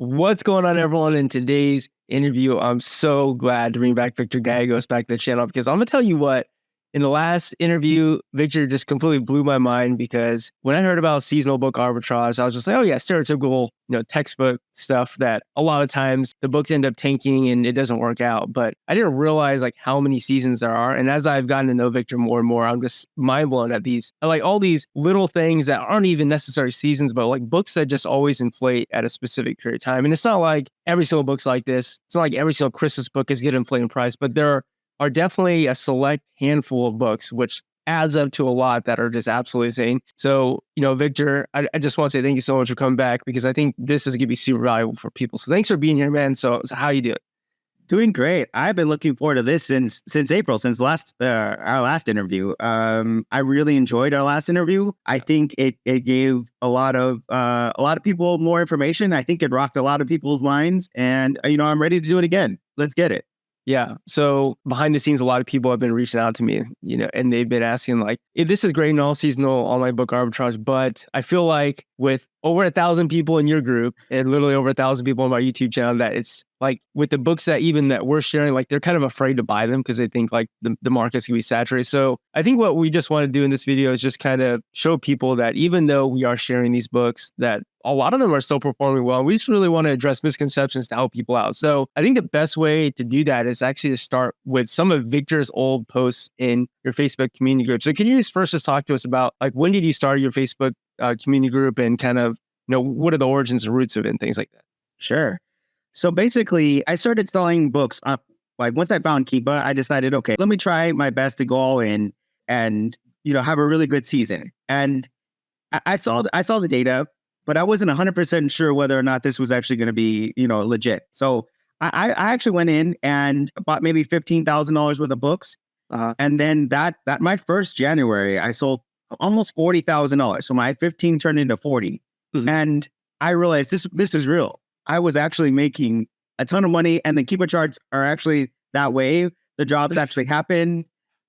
What's going on, everyone? In today's interview, I'm so glad to bring back Victor Gallegos back to the channel because I'm going to tell you what, in the last interview, Victor just completely blew my mind because when I heard about seasonal book arbitrage, I was just like, oh yeah, stereotypical, textbook stuff that a lot of times the books end up tanking and it doesn't work out. But I didn't realize like how many seasons there are. And as I've gotten to know Victor more and more, I'm just mind blown at like all these little things that aren't even necessary seasons, but like books that just always inflate at a specific period of time. And it's not like every single book's like this. It's not like every single Christmas book is getting inflated in price, but there are definitely a select handful of books, which adds up to a lot that are just absolutely insane. So, Victor, I just want to say thank you so much for coming back because I think this is going to be super valuable for people. So thanks for being here, man. So how you doing? Doing great. I've been looking forward to this since April, since our last interview. I really enjoyed our last interview. I think it gave a lot of people more information. I think it rocked a lot of people's minds, and I'm ready to do it again. Let's get it. Yeah. So behind the scenes, a lot of people have been reaching out to me, and they've been asking like, hey, this is great in all seasonal online book arbitrage, but I feel like with over 1,000 people in your group and literally over 1,000 people on my YouTube channel, that it's like with the books that we're sharing, like they're kind of afraid to buy them because they think like the market's gonna be saturated. So I think what we just want to do in this video is just kind of show people that even though we are sharing these books, that a lot of them are still performing well. We just really want to address misconceptions to help people out. So I think the best way to do that is actually to start with some of Victor's old posts in your Facebook community group. So can you just talk to us about like when did you start your Facebook community group and kind of, what are the origins and roots of it and things like that? Sure. So basically, I started selling books up. Like once I found Keepa, I decided, okay, let me try my best to go all in and have a really good season. And I saw the data, but I wasn't 100% sure whether or not this was actually going to be legit. So I actually went in and bought maybe $15,000 worth of books, and then that my first January I sold almost $40,000. So my 15 turned into 40, and I realized this is real. I was actually making a ton of money, and the Keepa charts are actually that way. The jobs actually happen.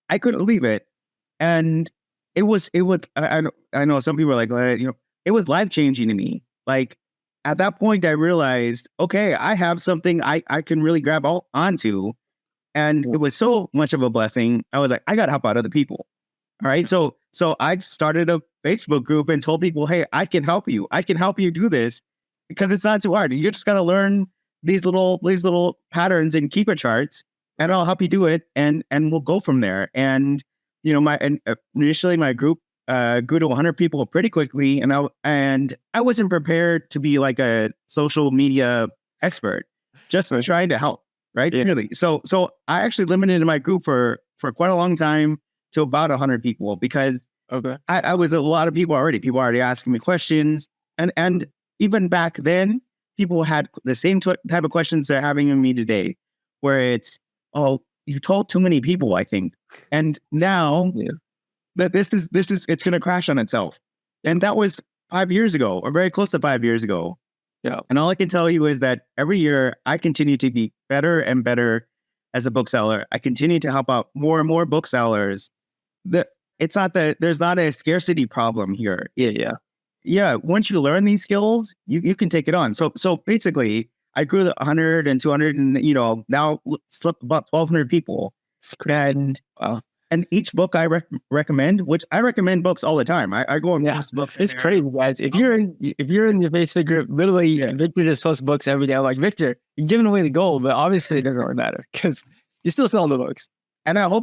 I couldn't believe it, and it was. I know some people are like, it was life changing to me. Like at that point, I realized, okay, I have something I can really grab onto, and it was so much of a blessing. I was like, I got to help out other people. All right, so I started a Facebook group and told people, hey, I can help you. I can help you do this. Because it's not too hard. You just got to learn these little patterns in Keepa charts, and I'll help you do it, and we'll go from there. And initially my group grew to 100 people pretty quickly, and I wasn't prepared to be like a social media expert, just trying to help, right? Yeah. Really. So I actually limited my group for quite a long time to about 100 people because I was a lot of people already. People already asking me questions, and even back then, people had the same type of questions they're having of me today, where it's, oh, you told too many people, I think. And now that this is, it's going to crash on itself. And that was 5 years ago, or very close to 5 years ago. Yeah. And all I can tell you is that every year I continue to be better and better as a bookseller. I continue to help out more and more booksellers. It's not that there's not a scarcity problem here. Yeah, once you learn these skills, you can take it on. So basically, I grew to 100 and 200, and now slipped about 1,200 people. And each book I recommend, which I recommend books all the time. I go and post books. It's crazy, guys. If you're in your Facebook group, literally, Victor just posts books every day. I'm like, Victor, you're giving away the gold, but obviously it doesn't really matter because you're still selling the books. And I hold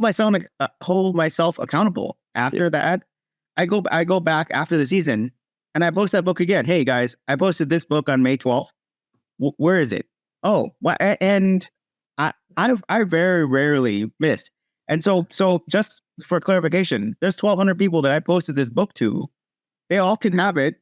myself accountable. After that, I go back after the season. And I post that book again. Hey guys, I posted this book on May 12th. Where is it? Oh, and I very rarely miss. And so just for clarification, there's 1,200 people that I posted this book to. They all can have it.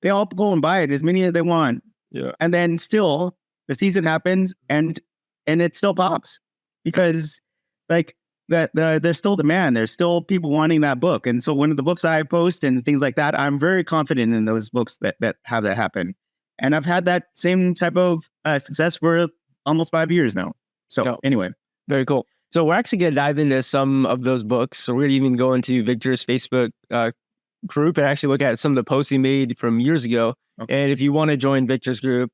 They all go and buy it as many as they want. Yeah. And then still the season happens and it still pops because like there's still demand. There's still people wanting that book. And so one of the books I post and things like that, I'm very confident in those books that have that happen. And I've had that same type of success for almost 5 years now. So anyway. Very cool. So we're actually going to dive into some of those books. So we're going to even go into Victor's Facebook group and actually look at some of the posts he made from years ago. Okay. And if you want to join Victor's group,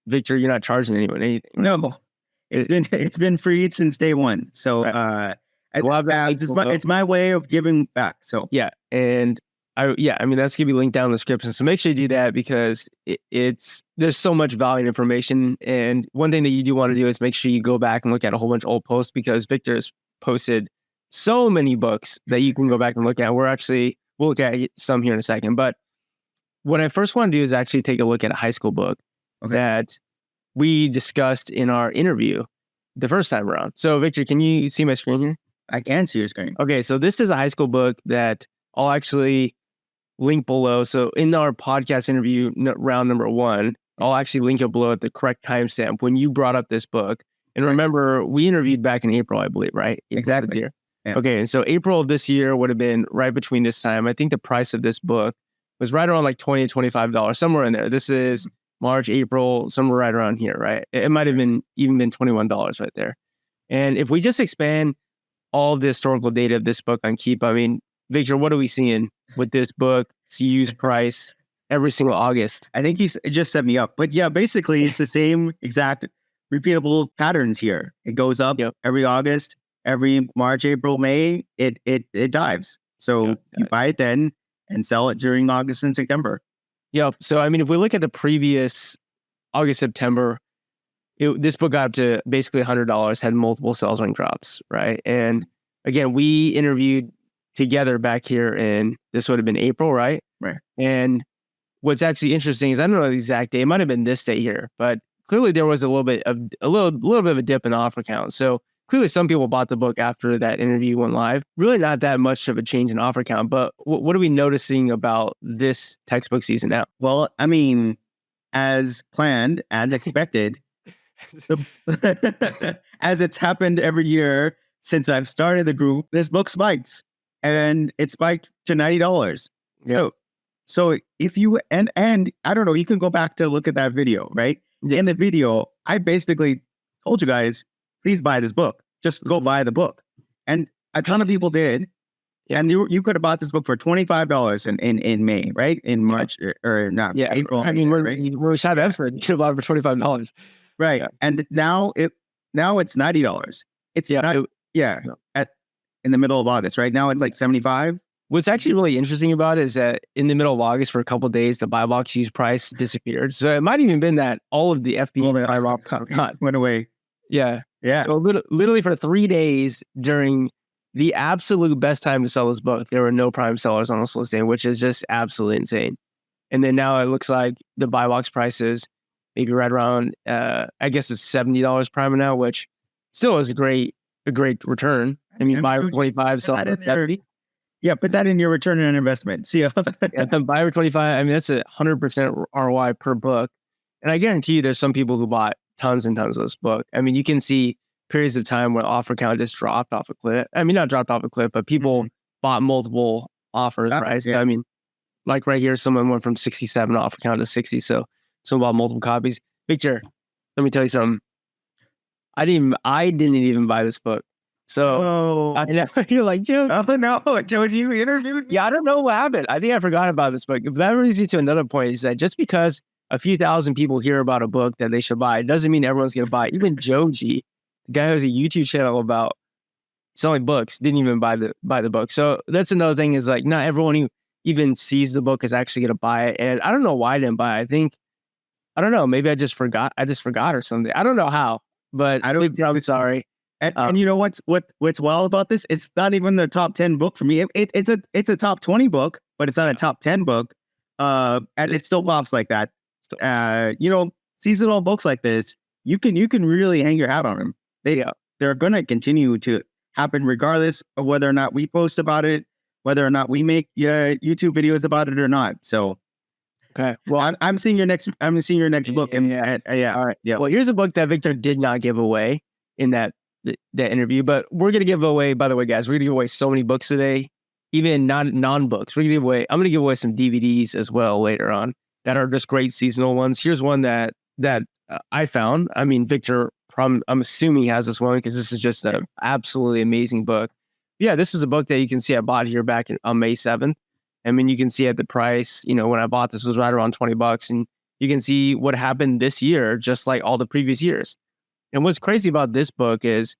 Victor, you're not charging anyone anything. Right? No, it's been free since day one. So Right. it's my way of giving back. So yeah, and I mean that's gonna be linked down in the description. So make sure you do that because there's so much value information. And one thing that you do want to do is make sure you go back and look at a whole bunch of old posts because Victor's posted so many books that you can go back and look at. We'll look at some here in a second. But what I first want to do is actually take a look at a high school book that we discussed in our interview the first time around. So Victor, can you see my screen here? I can see your screen. Okay, so this is a high school book that I'll actually link below. So in our podcast interview round number 1, I'll actually link it below at the correct timestamp when you brought up this book. And remember, we interviewed back in April, I believe, right? Exactly. Yeah. Okay, and so April of this year would have been right between this time. I think the price of this book was right around like $20 to $25, somewhere in there. This is March, April, somewhere right around here, right? It might have even been $21 right there. And if we just expand all the historical data of this book on Keep, I mean, Victor, what are we seeing with this book? Use price every single August. I think you just set me up. But yeah, basically it's the same exact repeatable patterns here. It goes up every August, every March, April, May, it dives. So you buy it then and sell it during August and September. Yep. So, I mean, if we look at the previous August, September, this book got up to basically $100, had multiple sales rank drops, right? And again, we interviewed together back here in, this would have been April, right? Right. And what's actually interesting is, I don't know the exact day, it might have been this day here, but clearly there was a little bit of a dip in the offer count. So clearly some people bought the book after that interview went live. Really not that much of a change in offer count, but what are we noticing about this textbook season now? Well, I mean, as planned, as expected, as it's happened every year since I've started the group, this book spikes and it spiked to $90. Yep. So if you, and I don't know, you can go back to look at that video, right? In the video, I basically told you guys, please buy this book. Just go buy the book. And a ton of people did. And you could have bought this book for $25 in May, right? In March or not April. I mean, when we shot an episode, you could have bought it for $25. Right. Yeah. And now it's $90. It's in the middle of August. Right now it's like $75. What's actually really interesting about it is that in the middle of August, for a couple of days, the buy box use price disappeared. So it might have even been that all of the FBA buy box went away. Yeah. Yeah. So literally for 3 days during the absolute best time to sell this book, there were no prime sellers on this listing, which is just absolutely insane. And then now it looks like the buy box prices maybe right around, I guess it's $70 prime now, which still is a great return. I mean, buy for 25, sell for 70. Yeah, put that in your return on investment. See, buy for 25. I mean, that's 100% ROI per book. And I guarantee you, there's some people who bought tons and tons of this book. I mean, you can see periods of time where offer count just dropped off a cliff. I mean, not dropped off a cliff, but people bought multiple offers, right? Yeah. I mean, like right here, someone went from 67 offer count to 60. So someone bought multiple copies. Victor, let me tell you something. I didn't even buy this book. So I know you're like, Joe. Oh no, Joji, you interviewed me? Yeah, I don't know what happened. I think I forgot about this book. If that brings you to another point, is that just because a few thousand people hear about a book that they should buy, it doesn't mean everyone's going to buy it. Even Joji, the guy who has a YouTube channel about selling books, didn't even buy the book. So that's another thing, is like not everyone who even sees the book is actually going to buy it. And I don't know why I didn't buy it. I don't know. Maybe I just forgot or something. I don't know how, but I'm sorry. And you know what's wild about this? It's not even the top 10 book for me. It's a top 20 book, but it's not a top 10 book. And it still pops like that. Seasonal books like this, you can really hang your hat on them. They're going to continue to happen regardless of whether or not we post about it, whether or not we make YouTube videos about it or not. So, okay. Well, I'm seeing your next book. All right. Yeah. Well, here's a book that Victor did not give away in that interview, but we're going to give away, by the way, guys, we're going to give away so many books today, even non-books. I'm going to give away some DVDs as well later on that are just great seasonal ones. Here's one that I found. I mean, Victor, I'm assuming he has this one because this is just an absolutely amazing book. Yeah, this is a book that you can see I bought here back on May 7th. I mean, you can see at the price, when I bought this was right around $20. And you can see what happened this year, just like all the previous years. And what's crazy about this book is,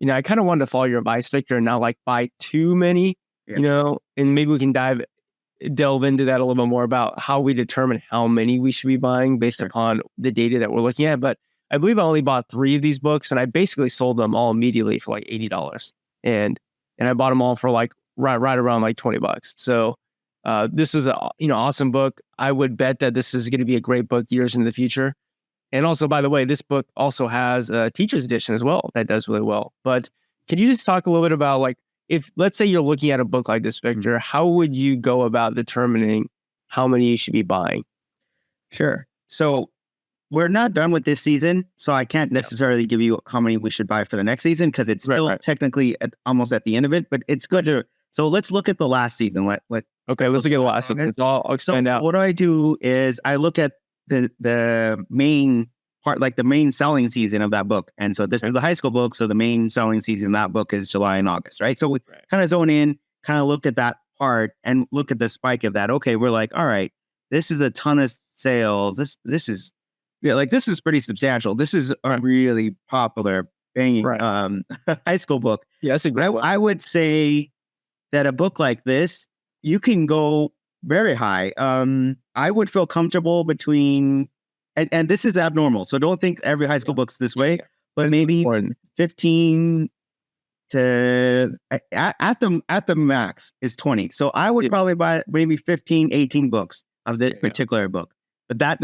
I kind of wanted to follow your advice, Victor, and not like buy too many, and maybe we can delve into that a little bit more about how we determine how many we should be buying based upon the data that we're looking at. But I believe I only bought 3 of these books, and I basically sold them all immediately for like $80. And I bought them all for like right around like $20. So this is a awesome book. I would bet that this is going to be a great book years in the future. And also, by the way, this book also has a teacher's edition as well that does really well. But can you just talk a little bit about, like, if let's say you're looking at a book like this, Victor, how would you go about determining how many you should be buying? Sure. So we're not done with this season, so I can't necessarily give you how many we should buy for the next season because it's still technically almost at the end of it. But it's good to. So let's look at the last season. Let's look at the last season. I'll expand out. What I do is I look at the main part, like the main selling season of that book. And so this is the high school book. So the main selling season of that book is July and August, right? So we kind of zone in, kind of look at that part and look at the spike of that. Okay, we're like, all right, this is a ton of sales. This is pretty substantial. This is a really popular banging high school book. Yeah, that's a great one. I would say that a book like this, you can go very high. I would feel comfortable between, and this is abnormal, so don't think every high school book's this way, but maybe 15 to, at the max is 20. So I would probably buy maybe 15, 18 books of this particular book. But that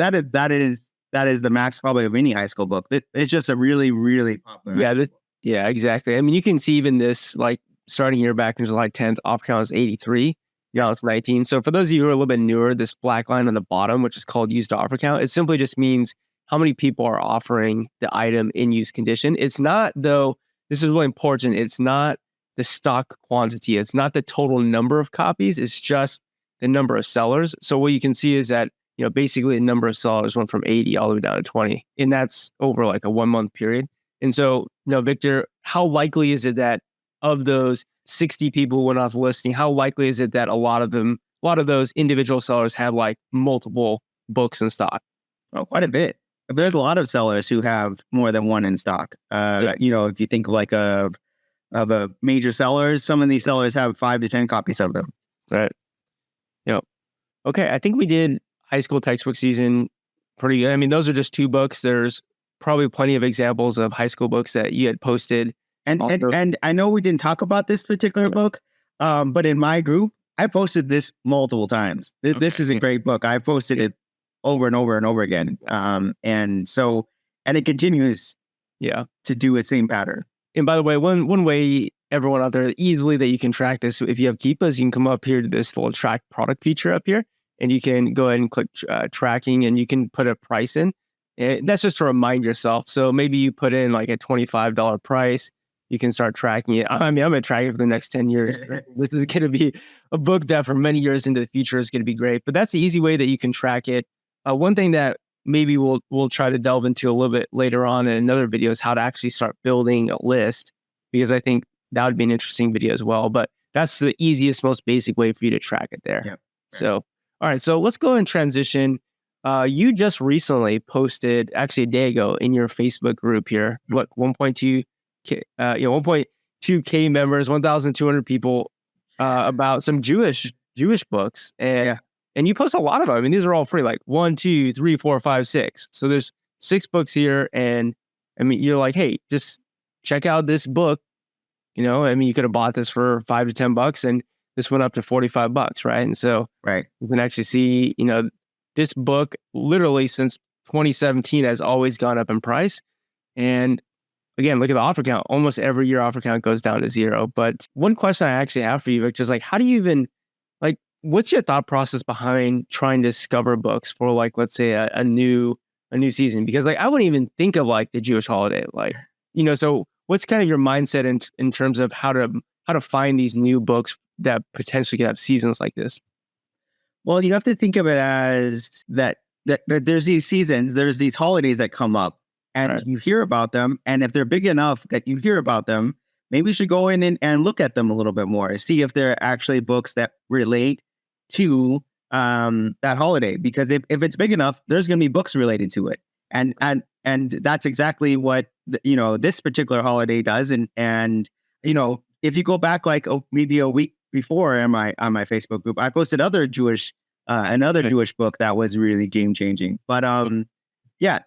is the max probably of any high school book. It's just a really, really popular. Yeah, exactly. I mean, you can see even this, like, starting here back in July 10th, off count is 83. Now it's 19. So for those of you who are a little bit newer, this black line on the bottom, which is called used offer count, it simply just means how many people are offering the item in use condition. It's not, though, this is really important, it's not the stock quantity. It's not the total number of copies. It's just the number of sellers. So what you can see is that, basically the number of sellers went from 80 all the way down to 20. And that's over like a 1 month period. And so, Victor, how likely is it that of those 60 people who went off the listing, how likely is it that a lot of those individual sellers have like multiple books in stock? Oh, quite a bit. There's a lot of sellers who have more than one in stock. If you think like of a major sellers, some of these sellers have 5 to 10 copies of them. Right. Yep. Okay. I think we did high school textbook season pretty good. I mean, those are just 2 books. There's probably plenty of examples of high school books that you had posted. And I know we didn't talk about this particular book, but in my group, I posted this multiple times. This is a great book. I posted it over and over and over again. And it continues to do its same pattern. And by the way, one way everyone out there easily that you can track this, if you have Keepas, you can come up here to this little track product feature up here, and you can go ahead and click tracking, and you can put a price in. And that's just to remind yourself. So maybe you put in like a $25 price. You can start tracking it. I mean, I'm going to track it for the next 10 years. This is going to be a book that for many years into the future is going to be great. But that's the easy way that you can track it. One thing that maybe we'll try to delve into a little bit later on in another video is how to actually start building a list, because I think that would be an interesting video as well. But that's the easiest, most basic way for you to track it there. Yep. So, all right. So let's go and transition. You just recently posted, actually a day ago, in your Facebook group here, 1.2K members, 1,200 people, about some Jewish books, and you post a lot of them. I mean, these are all free, like 1, 2, 3, 4, 5, 6. So there's 6 books here, and I mean, you're like, hey, just check out this book. I mean, you could have bought this for $5 to $10, and this went up to $45, right? And so you can actually see, this book literally since 2017 has always gone up in price, and again, look at the offer count. Almost every year, offer count goes down to 0. But one question I actually have for you, Victor, is like, how do you even, like, what's your thought process behind trying to discover books for, like, let's say a new season? Because like, I wouldn't even think of like the Jewish holiday, like, so what's kind of your mindset in terms of how to find these new books that potentially can have seasons like this? Well, you have to think of it as that there's these seasons, there's these holidays that come up. And you hear about them, and if they're big enough that you hear about them, maybe you should go in and look at them a little bit more, see if they're actually books that relate to that holiday, because if it's big enough, there's going to be books related to it. And that's exactly what, this particular holiday does. And if you go back like maybe a week before on my Facebook group, I posted another Jewish book that was really game changing. But yeah,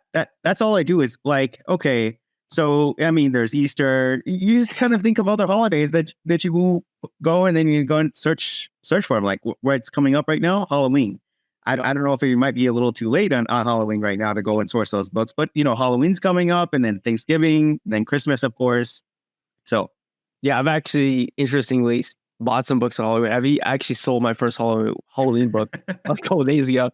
that's all I do is like, okay, so I mean, there's Easter. You just kind of think of other holidays that you will go, and then you go and search for them, like where it's coming up right now, Halloween. I don't know if it might be a little too late on Halloween right now to go and source those books, but Halloween's coming up, and then Thanksgiving, then Christmas, of course. So yeah, I've actually interestingly bought some books on Halloween. I've actually sold my first Halloween book a couple of days ago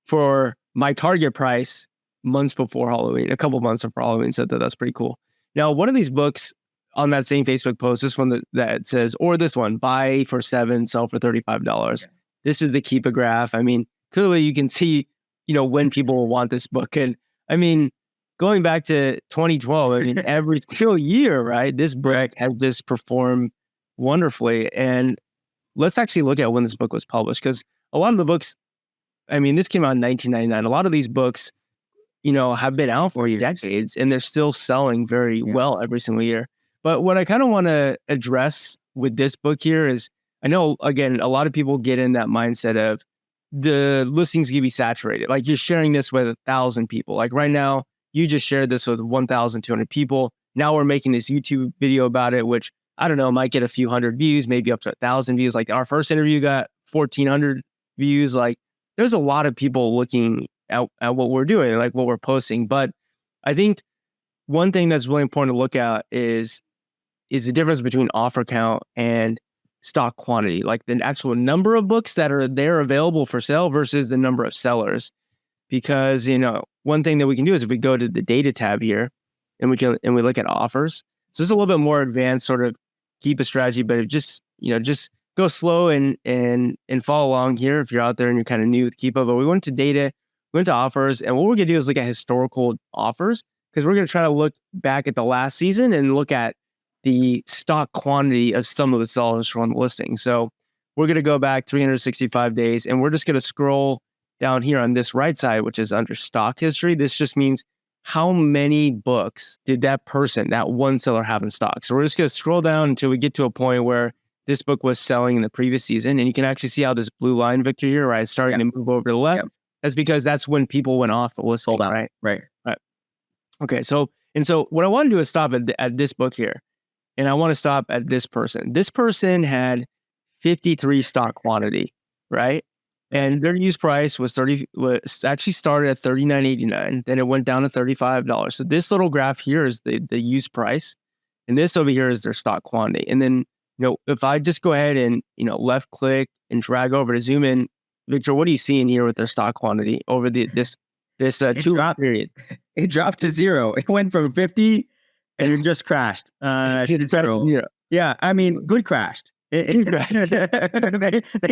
for my target price months before Halloween, a couple months before Halloween. So that's pretty cool. Now, one of these books on that same Facebook post, this one that says, or this one, buy for $7, sell for $35. Yeah. This is the Keepa graph. I mean, clearly you can see, when people will want this book. And I mean, going back to 2012, I mean, every single year, right? This book has just performed wonderfully. And let's actually look at when this book was published, because a lot of the books, I mean, this came out in 1999. A lot of these books, have been out for decades, and they're still selling very well every single year. But what I kind of want to address with this book here is, I know, again, a lot of people get in that mindset of the listings can be saturated. Like you're sharing this with 1,000 people. Like right now, you just shared this with 1,200 people. Now we're making this YouTube video about it, which I don't know, might get a few hundred views, maybe up to 1,000 views. Like our first interview got 1,400 views. Like there's a lot of people looking at what we're doing, like what we're posting. But I think one thing that's really important to look at is the difference between offer count and stock quantity, like the actual number of books that are there available for sale versus the number of sellers. Because, one thing that we can do is if we go to the data tab here and we look at offers. So this is a little bit more advanced sort of Keepa strategy, but it just go slow and follow along here if you're out there and you're kind of new with Keepa. But we went to data, we went to offers, and what we're going to do is look at historical offers, because we're going to try to look back at the last season and look at the stock quantity of some of the sellers from the listing. So we're going to go back 365 days, and we're just going to scroll down here on this right side, which is under stock history. This just means how many books did that one seller have in stock. So we're just going to scroll down until we get to a point where this book was selling in the previous season. And you can actually see how this blue line, Victor, here, right, is starting to move over to the left. That's because that's when people went off the list. Hold on. Right. Okay. So what I want to do is stop at this book here. And I want to stop at this person. This person had 53 stock quantity, right? And their use price was actually started at $39.89. Then it went down to $35. So this little graph here is the use price, and this over here is their stock quantity. And then if I just go ahead and left click and drag over to zoom in, Victor, what are you seeing here with their stock quantity over this 2-week period? It dropped to zero. It went from 50 and it just crashed. Yeah, I mean, good crashed. They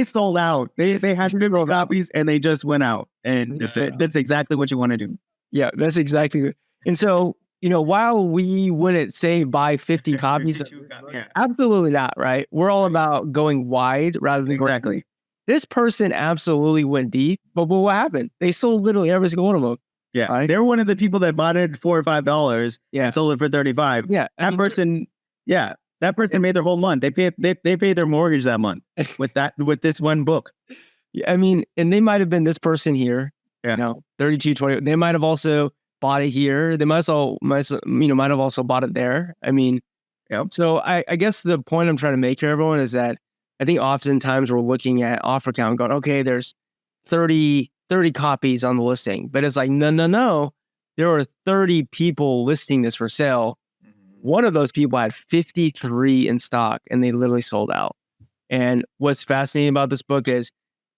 sold out. They had 50 copies and they just went out. And that's exactly what you want to do. Yeah, that's exactly it. And so, while we wouldn't say buy 50 copies, absolutely not, right? We're all about going wide rather than going deep. This person absolutely went deep, but what happened? They sold literally every single one of them. Yeah, right? They're one of the people that bought it $4 or $5. Yeah, and sold it for $35. Yeah, that person made their whole month. They paid their mortgage that month with this one book. Yeah, I mean, and they might have been this person here. Yeah, 3220. They might have also bought it here. They might have also bought it there. I mean, so I guess the point I'm trying to make here, everyone, is that I think oftentimes we're looking at offer count and going, okay, there's 30 copies on the listing. But it's like, no. There were 30 people listing this for sale. One of those people had 53 in stock and they literally sold out. And what's fascinating about this book is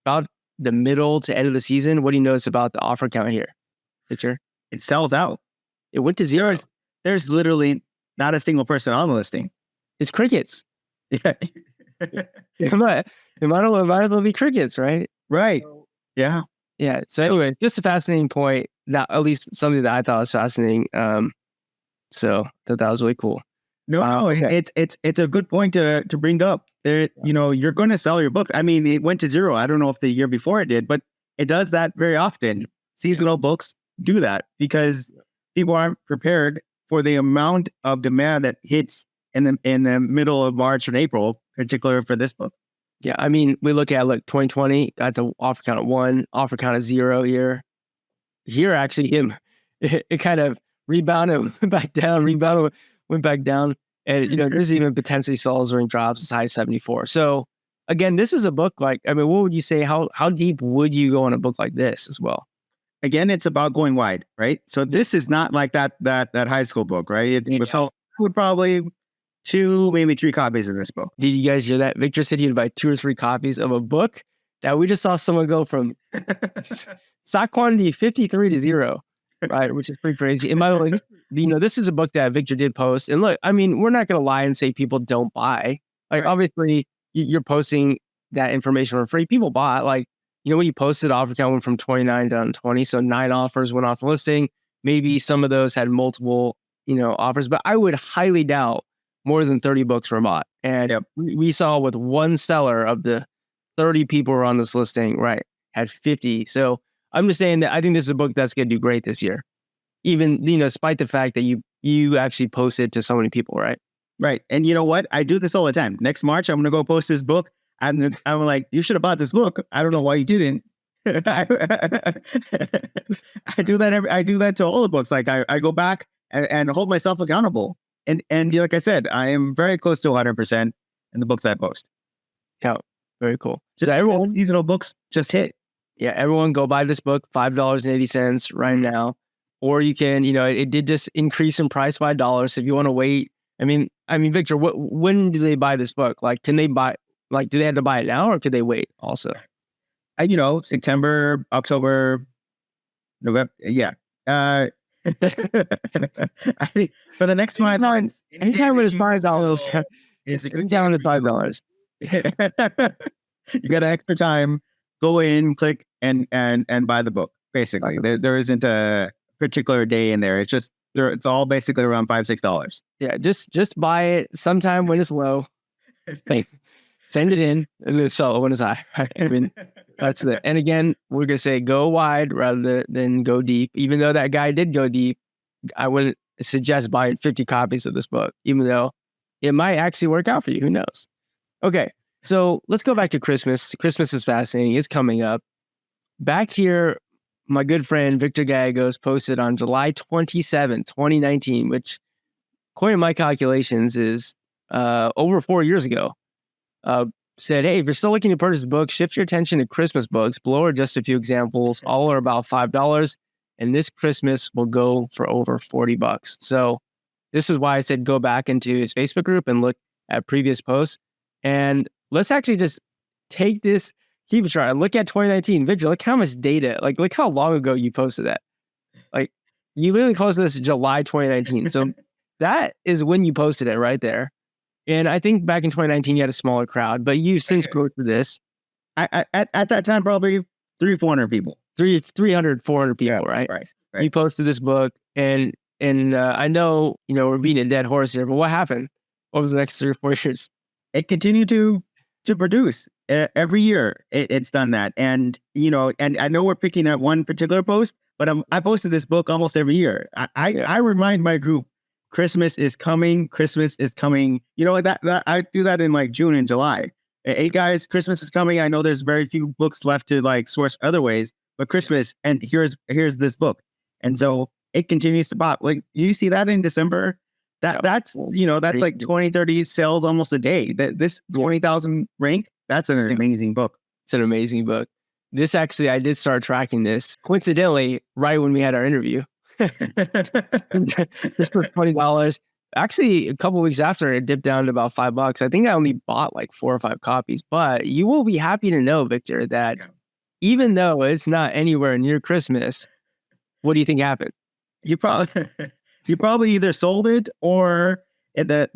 about the middle to end of the season, what do you notice about the offer count here? Picture? It sells out. It went to zero. There's literally not a single person on the listing. It's crickets. Yeah. It might as well be crickets, right? Right. Yeah. Yeah. So anyway, just a fascinating point. That at least something that I thought was fascinating. So that was really cool. No, Okay. it's a good point to bring up. There, you're going to sell your books. I mean, it went to zero. I don't know if the year before it did, but it does that very often. Seasonal books do that because people aren't prepared for the amount of demand that hits in the middle of March and April, particularly for this book. Yeah, I mean, we look at 2020 got the offer count of 1, offer count of 0 here. Here, actually, it kind of rebounded, went back down, went back down. And, there's even potentially sells or drops as high as 74. So, again, this is a book what would you say? How deep would you go on a book like this as well? Again, it's about going wide, right? So this is not like that high school book, right? So I would probably 2, maybe 3 copies of this book. Did you guys hear that? Victor said he'd buy 2 or 3 copies of a book that we just saw someone go from stock quantity 53 to 0, right? Which is pretty crazy. And by the way, this is a book that Victor did post. And look, I mean, we're not going to lie and say people don't buy. Obviously, you're posting that information for free. People bought. When you posted, offer count went from 29 down to 20. So 9 offers went off the listing. Maybe some of those had multiple, offers. But I would highly doubt more than 30 books were bought. And we saw with one seller of the 30 people who were on this listing, right, had 50. So I'm just saying that I think this is a book that's going to do great this year. Even, despite the fact that you actually posted to so many people, right? Right. And you know what? I do this all the time. Next March, I'm going to go post this book. And I'm like, you should have bought this book. I don't know why you didn't. I do that I do that to all the books. I go back and hold myself accountable. And like I said, I am very close to 100% in the books I post. Yeah, very cool. Just everyone, seasonal books just hit. Yeah, everyone go buy this book, $5.80 right now. Or you can, it did just increase in price by $1. So if you want to wait, I mean, Victor, when do they buy this book? Can they buy? Do they have to buy it now, or could they wait also? September, October, November. Yeah. I think for the next 5 months, anytime it's $5, it's a good time. It's $5. You got an extra time. Go in, click, and buy the book. Basically, there isn't a particular day in there. It's just it's all basically around $5-6. Yeah, just buy it sometime when it's low. Send it in and then sell it when it's high. Right? I mean, that's it. And again, we're gonna say go wide rather than go deep. Even though that guy did go deep, I wouldn't suggest buying 50 copies of this book, even though it might actually work out for you. Who knows? Okay, so let's go back to Christmas. Christmas is fascinating. It's coming up. Back here, my good friend Victor Gallegos posted on July 27, 2019, which, according to my calculations, is over 4 years ago. Said, hey, if you're still looking to purchase a book, shift your attention to Christmas books. Below are just a few examples. All are about $5. And this Christmas will go for over $40. So this is why I said go back into his Facebook group and look at previous posts. And let's actually just take this, keep it trying. Look at 2019. Victor, look how much data, look how long ago you posted that. You literally posted this in July 2019. So that is when you posted it right there. And I think back in 2019, you had a smaller crowd, but you've since grown to this. At that time, probably 300-400 people. 300, 400 people, right? Right. You posted this book, and I know, we're beating a dead horse here, but what happened? What was the next 3 or 4 years? It continued to produce. Every year, it's done that. And, and I know we're picking at one particular post, but I posted this book almost every year. I remind my group, Christmas is coming. Christmas is coming. That I do that in June and July. Hey guys, Christmas is coming. I know there's very few books left to source other ways, but Christmas, and here's this book. And so it continues to pop. You see that in December. That's 20, 30 sales almost a day. This 20,000 rank. That's an amazing book. It's an amazing book. This actually, I did start tracking this coincidentally right when we had our interview. This was $20. Actually, a couple of weeks after, it dipped down to about $5. I think I only bought 4 or 5 copies, but you will be happy to know, Victor, that even though it's not anywhere near Christmas, what do you think happened? You probably either sold it or the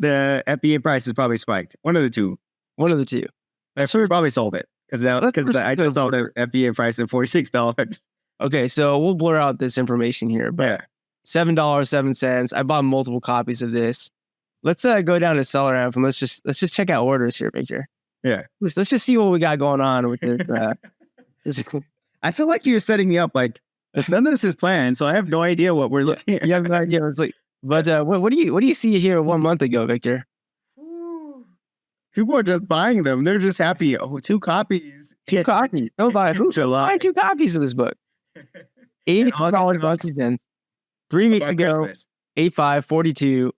FBA price is probably spiked. One of the two. I probably sold it because I just saw the FBA price at $46. Okay, so we'll blur out this information here, but $7.07. I bought multiple copies of this. let's go down to Seller Amp and let's just check out orders here, Victor. Yeah. Let's just see what we got going on with this. I feel like you're setting me up. Like none of this is planned, so I have no idea what we're looking at. You have no idea. It's like, but what do you see here 1 month ago, Victor? People are just buying them. They're just happy. Oh, 2 copies. 2 copies. Don't buy who's buying 2 copies of this book. $84 3 weeks ago. 85, 42,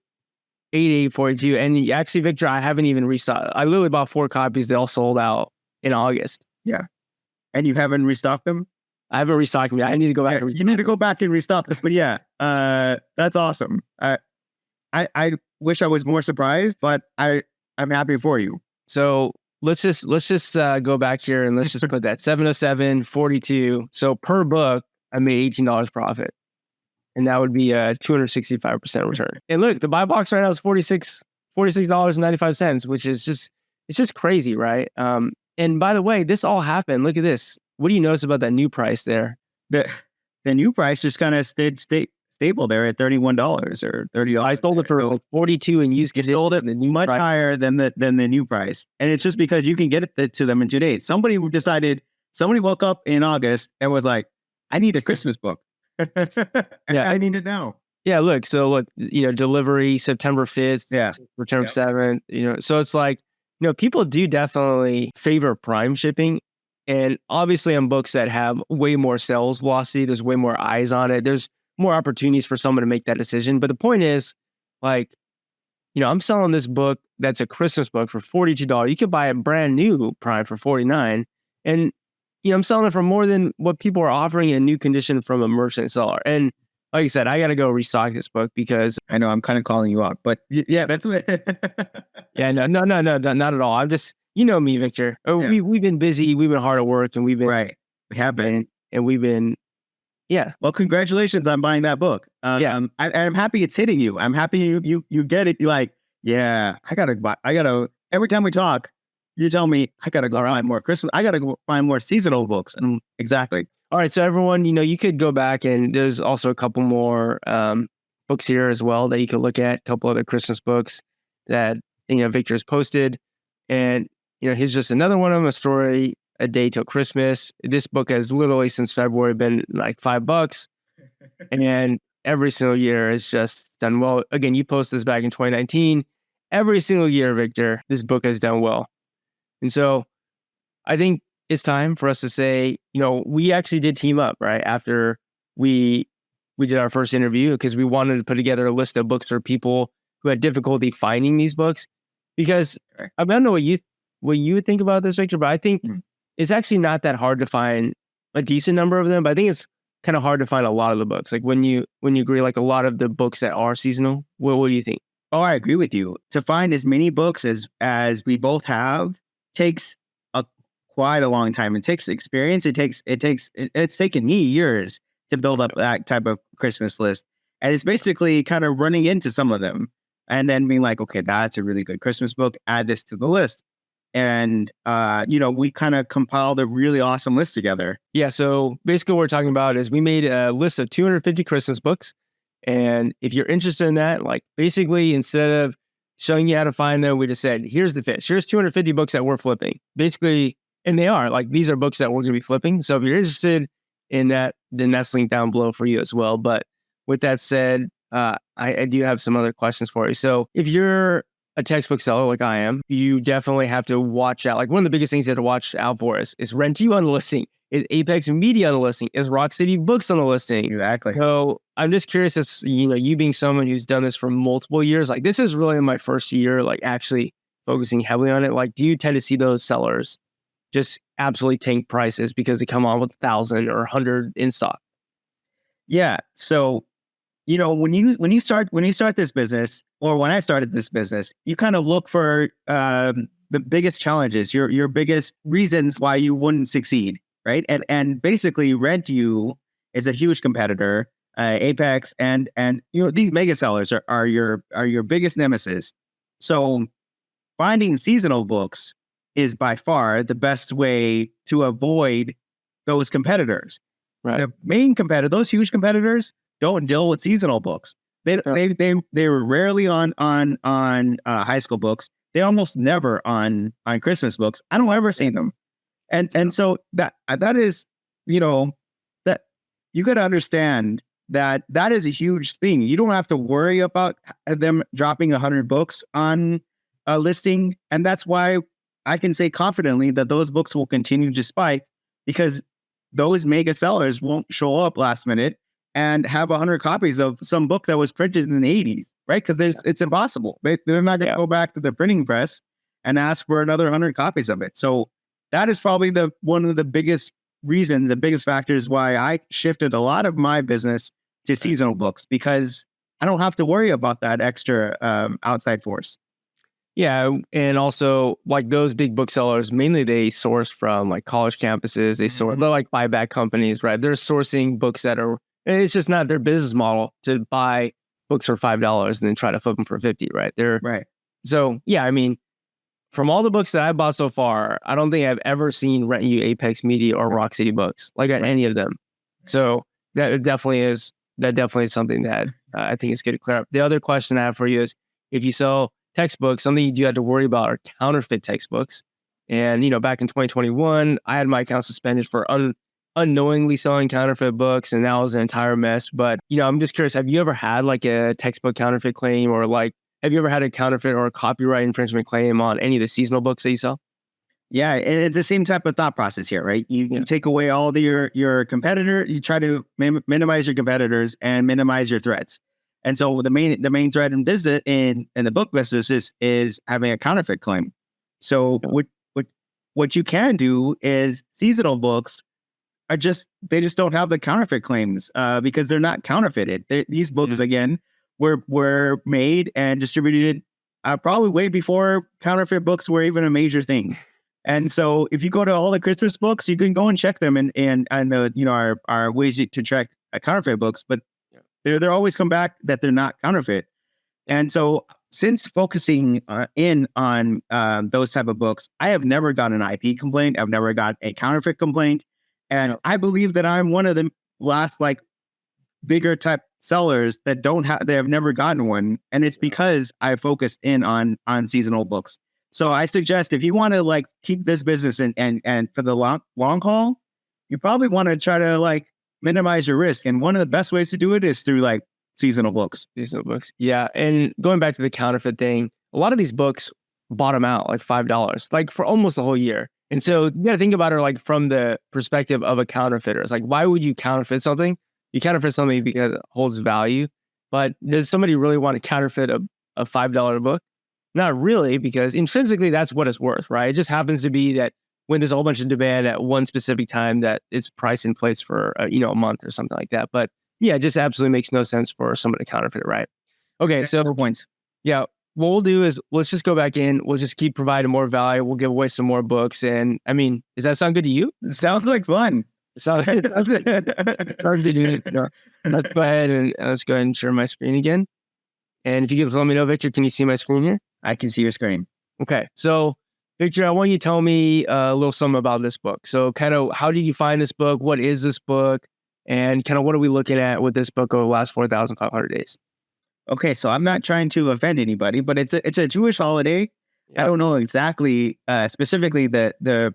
88, 42. And actually, Victor, I haven't even restocked. I literally bought 4 copies. They all sold out in August. Yeah. And you haven't restocked them? I haven't restocked them yet. I need to go back. You need to go back and restock them. But yeah, that's awesome. I wish I was more surprised, but I'm happy for you. So let's just go back here and let's just put that 707, 42. So per book, I made $18 profit. And that would be a 265% return. And look, the buy box right now is $46.95, which is it's just crazy, right? And by the way, this all happened. Look at this. What do you notice about that new price there? The new price just kind of stayed stable there at $31 or $30. I sold it for like 42 and you sold it much higher than the new price. And it's just because you can get it to them in 2 days. Somebody woke up in August and was like, I need a Christmas book. Yeah. I need it now. Yeah, look, delivery September 5th, return 7th, so it's like, people do definitely favor Prime shipping. And obviously on books that have way more sales velocity, there's way more eyes on it. There's more opportunities for someone to make that decision. But the point is, like, I'm selling this book that's a Christmas book for $42. You could buy a brand new Prime for $49. And, I'm selling it for more than what people are offering in new condition from a merchant seller. And like I said, I got to go restock this book because I know I'm kind of calling you out, but yeah, that's what. Yeah, no, not at all. I'm just, me, Victor. We've been busy. We've been hard at work, and we've been right. We have been, and we've been, yeah. Well, congratulations on buying that book. I'm happy it's hitting you. I'm happy you get it. You're like, yeah, I gotta buy. Every time we talk, you tell me I gotta go find more Christmas. I gotta go find more seasonal books. And exactly. All right, so everyone, you could go back and there's also a couple more books here as well that you could look at. A couple other Christmas books that Victor's posted, and here's just another one of them. A Story a Day Till Christmas. This book has literally since February been like $5, and every single year has just done well. Again, you posted this back in 2019. Every single year, Victor, this book has done well, and so I think it's time for us to say, we actually did team up right after we did our first interview because we wanted to put together a list of books for people who had difficulty finding these books. Because I don't know what you would think about this, Victor, but I think it's actually not that hard to find a decent number of them. But I think it's kind of hard to find a lot of the books. Like when you agree, like a lot of the books that are seasonal. What do you think? Oh, I agree with you. To find as many books as we both have takes quite a long time. It takes experience. It's taken me years to build up that type of Christmas list. And it's basically kind of running into some of them and then being like, okay, that's a really good Christmas book. Add this to the list. And, we kind of compiled a really awesome list together. Yeah. So basically what we're talking about is we made a list of 250 Christmas books. And if you're interested in that, like basically instead of showing you how to find them, we just said, here's the fish. Here's 250 books that we're flipping. Basically, and they are like, these are books that we're going to be flipping. So if you're interested in that, then that's linked down below for you as well. But with that said, I do have some other questions for you. So if you're a textbook seller like I am, you definitely have to watch out. Like one of the biggest things you have to watch out for is Rent2 on the listing, is Apex Media on the listing, is Rock City Books on the listing. Exactly. So I'm just curious, as you being someone who's done this for multiple years, like this is really my first year, like actually focusing heavily on it. Like, do you tend to see those sellers just absolutely tank prices because they come on with 1,000 or 100 in stock? Yeah. So, when you start this business, or when I started this business, you kind of look for the biggest challenges, your biggest reasons why you wouldn't succeed, right? And basically, Rent2 is a huge competitor. Apex and these mega sellers are your biggest nemesis. So, finding seasonal books is by far the best way to avoid those competitors. Right. The main competitor, those huge competitors, don't deal with seasonal books. They were rarely on high school books. They almost never on Christmas books. I don't ever see them. And so that is, that you got to understand that is a huge thing. You don't have to worry about them dropping 100 books on a listing. And that's why I can say confidently that those books will continue to spike, because those mega sellers won't show up last minute and have 100 copies of some book that was printed in the 80s, right? Because it's impossible. They're not going to go back to the printing press and ask for another 100 copies of it. So that is probably one of the biggest reasons, the biggest factors why I shifted a lot of my business to seasonal books, because I don't have to worry about that extra outside force. Yeah, and also like those big booksellers, mainly they source from like college campuses. They're like buyback companies, right? They're sourcing books that are, it's just not their business model to buy books for $5 and then try to flip them for 50, right? Right. So yeah, I mean, from all the books that I bought so far, I don't think I've ever seen Rent You, Apex Media, or Rock City Books, like at any of them. So that definitely is something that I think is good to clear up. The other question I have for you is, if you sell textbooks, something you do have to worry about are counterfeit textbooks. And, back in 2021, I had my account suspended for unknowingly selling counterfeit books, and that was an entire mess. But, I'm just curious, have you ever had like a textbook counterfeit claim, or like, have you ever had a counterfeit or a copyright infringement claim on any of the seasonal books that you sell? Yeah, it's the same type of thought process here, right? You take away all your competitor, you try to minimize your competitors and minimize your threats. And so the main threat in business in the book business is having a counterfeit claim. So what you can do is seasonal books they just don't have the counterfeit claims because they're not counterfeited. These books again were made and distributed probably way before counterfeit books were even a major thing. And so if you go to all the Christmas books, you can go and check them and our ways to track counterfeit books, but they're always come back that they're not counterfeit. And so since focusing in on those type of books, I have never got an IP complaint. I've never got a counterfeit complaint. And I believe that I'm one of the last like bigger type sellers that they have never gotten one. And it's because I focused in on seasonal books. So I suggest if you want to like keep this business and for the long haul, you probably want to try to like minimize your risk. And one of the best ways to do it is through like seasonal books. Yeah. And going back to the counterfeit thing, a lot of these books bottom out like $5, like for almost the whole year. And so you got to think about it like from the perspective of a counterfeiter. It's like, why would you counterfeit something? You counterfeit something because it holds value. But does somebody really want to counterfeit a $5 book? Not really, because intrinsically that's what it's worth, right? It just happens to be that when there's a whole bunch of demand at one specific time, that it's priced in place for a month or something like that. But yeah, it just absolutely makes no sense for someone to counterfeit it, right? Okay, so points. Yeah, what we'll do is let's just go back in. We'll just keep providing more value. We'll give away some more books. And I mean, does that sound good to you? It sounds like fun. Let's go ahead and share my screen again. And if you can just let me know, Victor, can you see my screen here? I can see your screen. Okay. So, Victor, I want you to tell me a little something about this book. So kind of how did you find this book? What is this book? And kind of what are we looking at with this book over the last 4,500 days? Okay. So I'm not trying to offend anybody, but it's a Jewish holiday. Yep. I don't know exactly, specifically the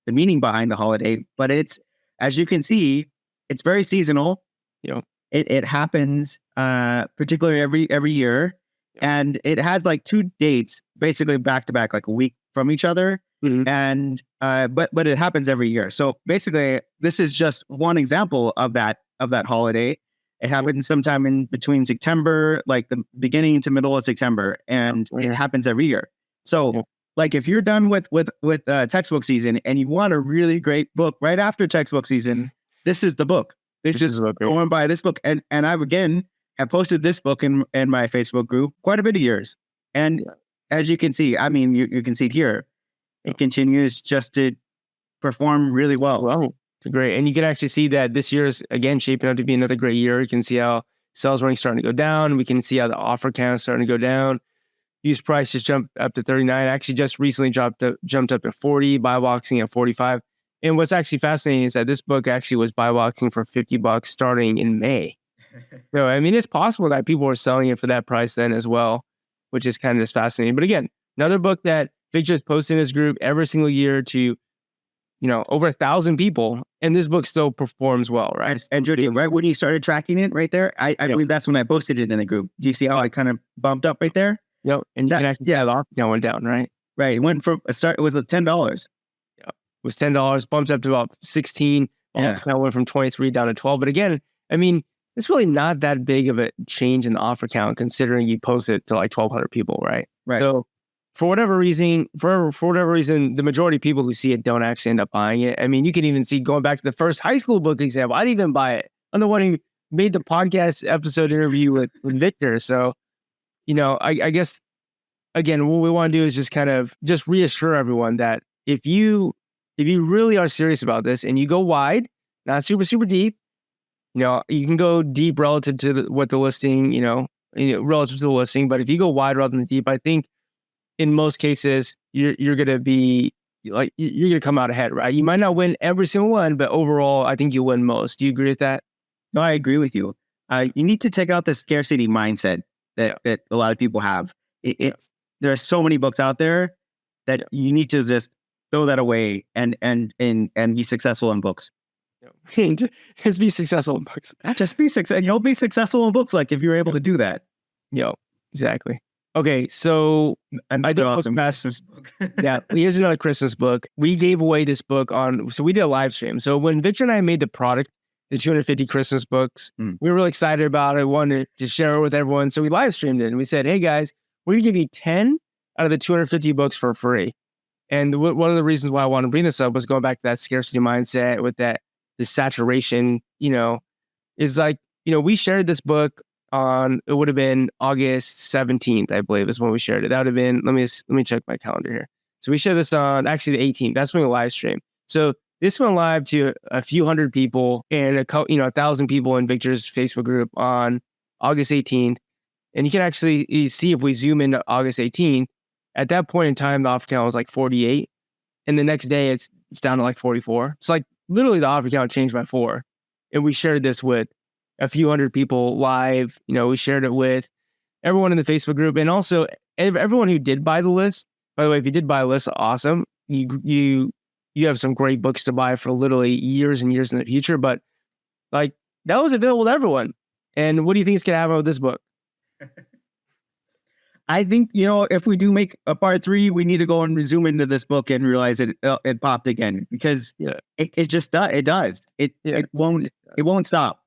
meaning behind the holiday, but it's, as you can see, it's very seasonal. Yep. It happens particularly every year. And it has like two dates, basically back to back, like a week from each other. Mm-hmm. And but it happens every year. So basically, this is just one example of that holiday. It happens sometime in between September, like the beginning to middle of September, and it happens every year. So like if you're done with textbook season and you want a really great book right after textbook season, this is the book. It's just go and buy this book. And I've have posted this book in my Facebook group quite a bit of years. And as you can see, I mean, you can see it here. It continues just to perform really well. Wow, great. And you can actually see that this year is, again, shaping up to be another great year. You can see how sales rank starting to go down. We can see how the offer count is starting to go down. Used price just jumped up to 39. Actually, just recently jumped up to 40, buy boxing at 45. And what's actually fascinating is that this book actually was buy boxing for $50 starting in May. So, I mean, it's possible that people were selling it for that price then as well, which is kind of just fascinating. But again, another book that Victor's posted in his group every single year to, over 1,000 people. And this book still performs well, right? And Joji, right when you started tracking it right there, I believe that's when I posted it in the group. Do you see how I kind of bumped up right there? And you can actually see the off account went down, right? Right. It went from a start, it was $10. It was $10, bumped up to about 16. Off account went from 23 down to 12. But again, I mean, it's really not that big of a change in the offer count considering you post it to like 1,200 people, right? Right. So for whatever reason, the majority of people who see it don't actually end up buying it. I mean, you can even see going back to the first high school book example. I didn't even buy it. I'm the one who made the podcast episode interview with Victor. So, I guess again, what we want to do is just kind of just reassure everyone that if you really are serious about this and you go wide, not super, super deep, you can go deep relative to what the listing, relative to the listing. But if you go wide rather than deep, I think in most cases, you're going to be like, you're going to come out ahead, right? You might not win every single one, but overall, I think you win most. Do you agree with that? No, I agree with you. You need to take out the scarcity mindset that a lot of people have. There are so many books out there that you need to just throw that away and be successful in books. Just be successful in books. Just be successful. You'll be successful in books like if you're able to do that. Exactly. Okay, so I did awesome Christmas book. Here's another Christmas book. We gave away this book so we did a live stream. So when Victor and I made the product, the 250 Christmas books, we were really excited about it, wanted to share it with everyone. So we live streamed it and we said, hey guys, we're going to give you 10 out of the 250 books for free. And one of the reasons why I want to bring this up was going back to that scarcity mindset with the saturation, is like, we shared this book it would have been August 17th, I believe is when we shared it. That would have been, let me check my calendar here. So we shared this on actually the 18th. That's when we live streamed. So this went live to a few hundred people and 1,000 people in Victor's Facebook group on August 18th. And you can actually see if we zoom into August 18th, at that point in time, the offer count was like 48. And the next day it's down to like 44. It's like literally the offer count changed by 4. And we shared this with a few hundred people live. We shared it with everyone in the Facebook group. And also everyone who did buy the list. By the way, if you did buy a list, awesome. You have some great books to buy for literally years and years in the future. But like that was available to everyone. And what do you think is going to happen with this book? I think, if we do make a part 3, we need to go and zoom into this book and realize it popped again because it just does. It does. It won't stop.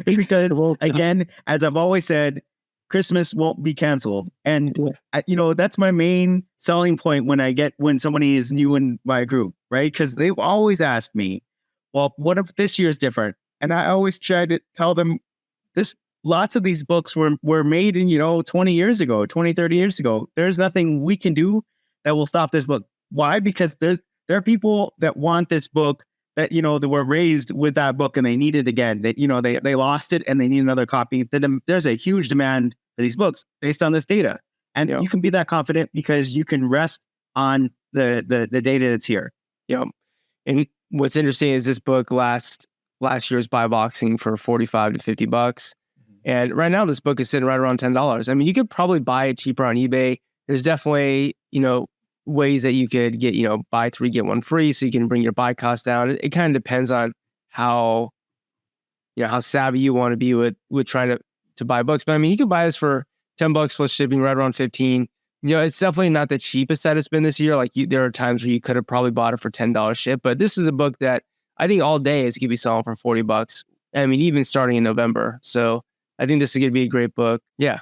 Because again, as I've always said, Christmas won't be canceled. And that's my main selling point when somebody is new in my group, right? Because they've always asked me, well, what if this year's different? And I always try to tell them lots of these books were made in, 20 years ago, 20, 30 years ago. There's nothing we can do that will stop this book. Why? Because there are people that want this book that, that were raised with that book and they need it again. That, they lost it and they need another copy. There's a huge demand for these books based on this data. And you can be that confident because you can rest on the data that's here. And what's interesting is this book last year's buy boxing for $45 to $50. And right now, this book is sitting right around $10. I mean, you could probably buy it cheaper on eBay. There's definitely, ways that you could get, buy 3, get 1 free, so you can bring your buy cost down. It kind of depends on how savvy you want to be with trying to buy books. But I mean, you could buy this for $10 plus shipping, right around 15. It's definitely not the cheapest that it's been this year. Like there are times where you could have probably bought it for $10 ship, but this is a book that I think all day is going to be selling for $40. I mean, even starting in November. So I think this is going to be a great book. Yeah,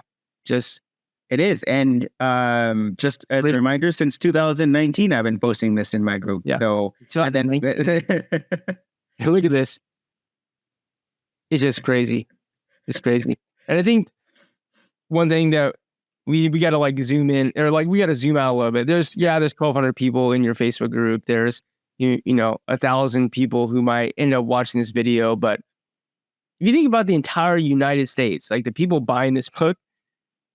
it is. And just as a reminder, since 2019, I've been posting this in my group. Yeah. So and then look at this. It's just crazy. It's crazy. And I think one thing that we got to like zoom in, or like we got to zoom out a little bit. There's 1,200 people in your Facebook group. There's 1,000 people who might end up watching this video, but if you think about the entire United States, like the people buying this book,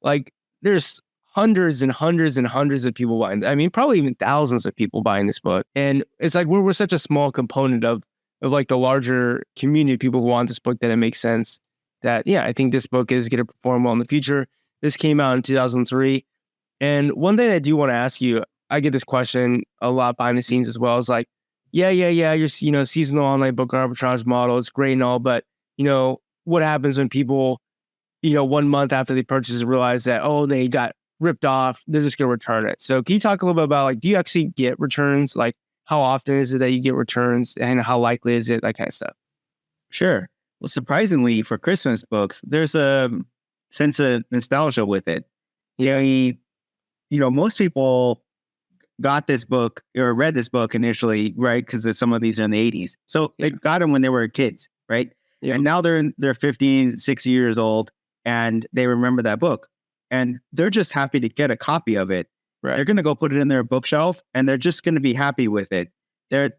like there's hundreds and hundreds and hundreds of people buying. I mean, probably even thousands of people buying this book. And it's like we're such a small component of like the larger community of people who want this book that it makes sense that, yeah, I think this book is going to perform well in the future. This came out in 2003. And one thing I do want to ask you, I get this question a lot behind the scenes as well. Is like, yeah, your seasonal online book arbitrage model is great and all, but what happens when people 1 month after they purchase realize that they got ripped off, they're just gonna return it. So can you talk a little bit about like, do you actually get returns? Like, how often is it that you get returns, and how likely is it, that kind of stuff? Sure. Well, surprisingly, for Christmas books, there's a sense of nostalgia with it. Most people got this book or read this book initially, right? Because some of these are in the 80s. So they got them when they were kids, right? Yeah. And now they're 15, 16 years old, and they remember that book. And they're just happy to get a copy of it. Right. They're going to go put it in their bookshelf, and they're just going to be happy with it. They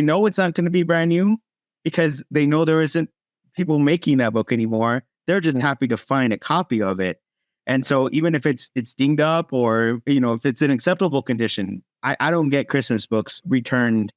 know it's not going to be brand new because they know there isn't people making that book anymore. They're just happy to find a copy of it. And so even if it's dinged up, or if it's in acceptable condition, I don't get Christmas books returned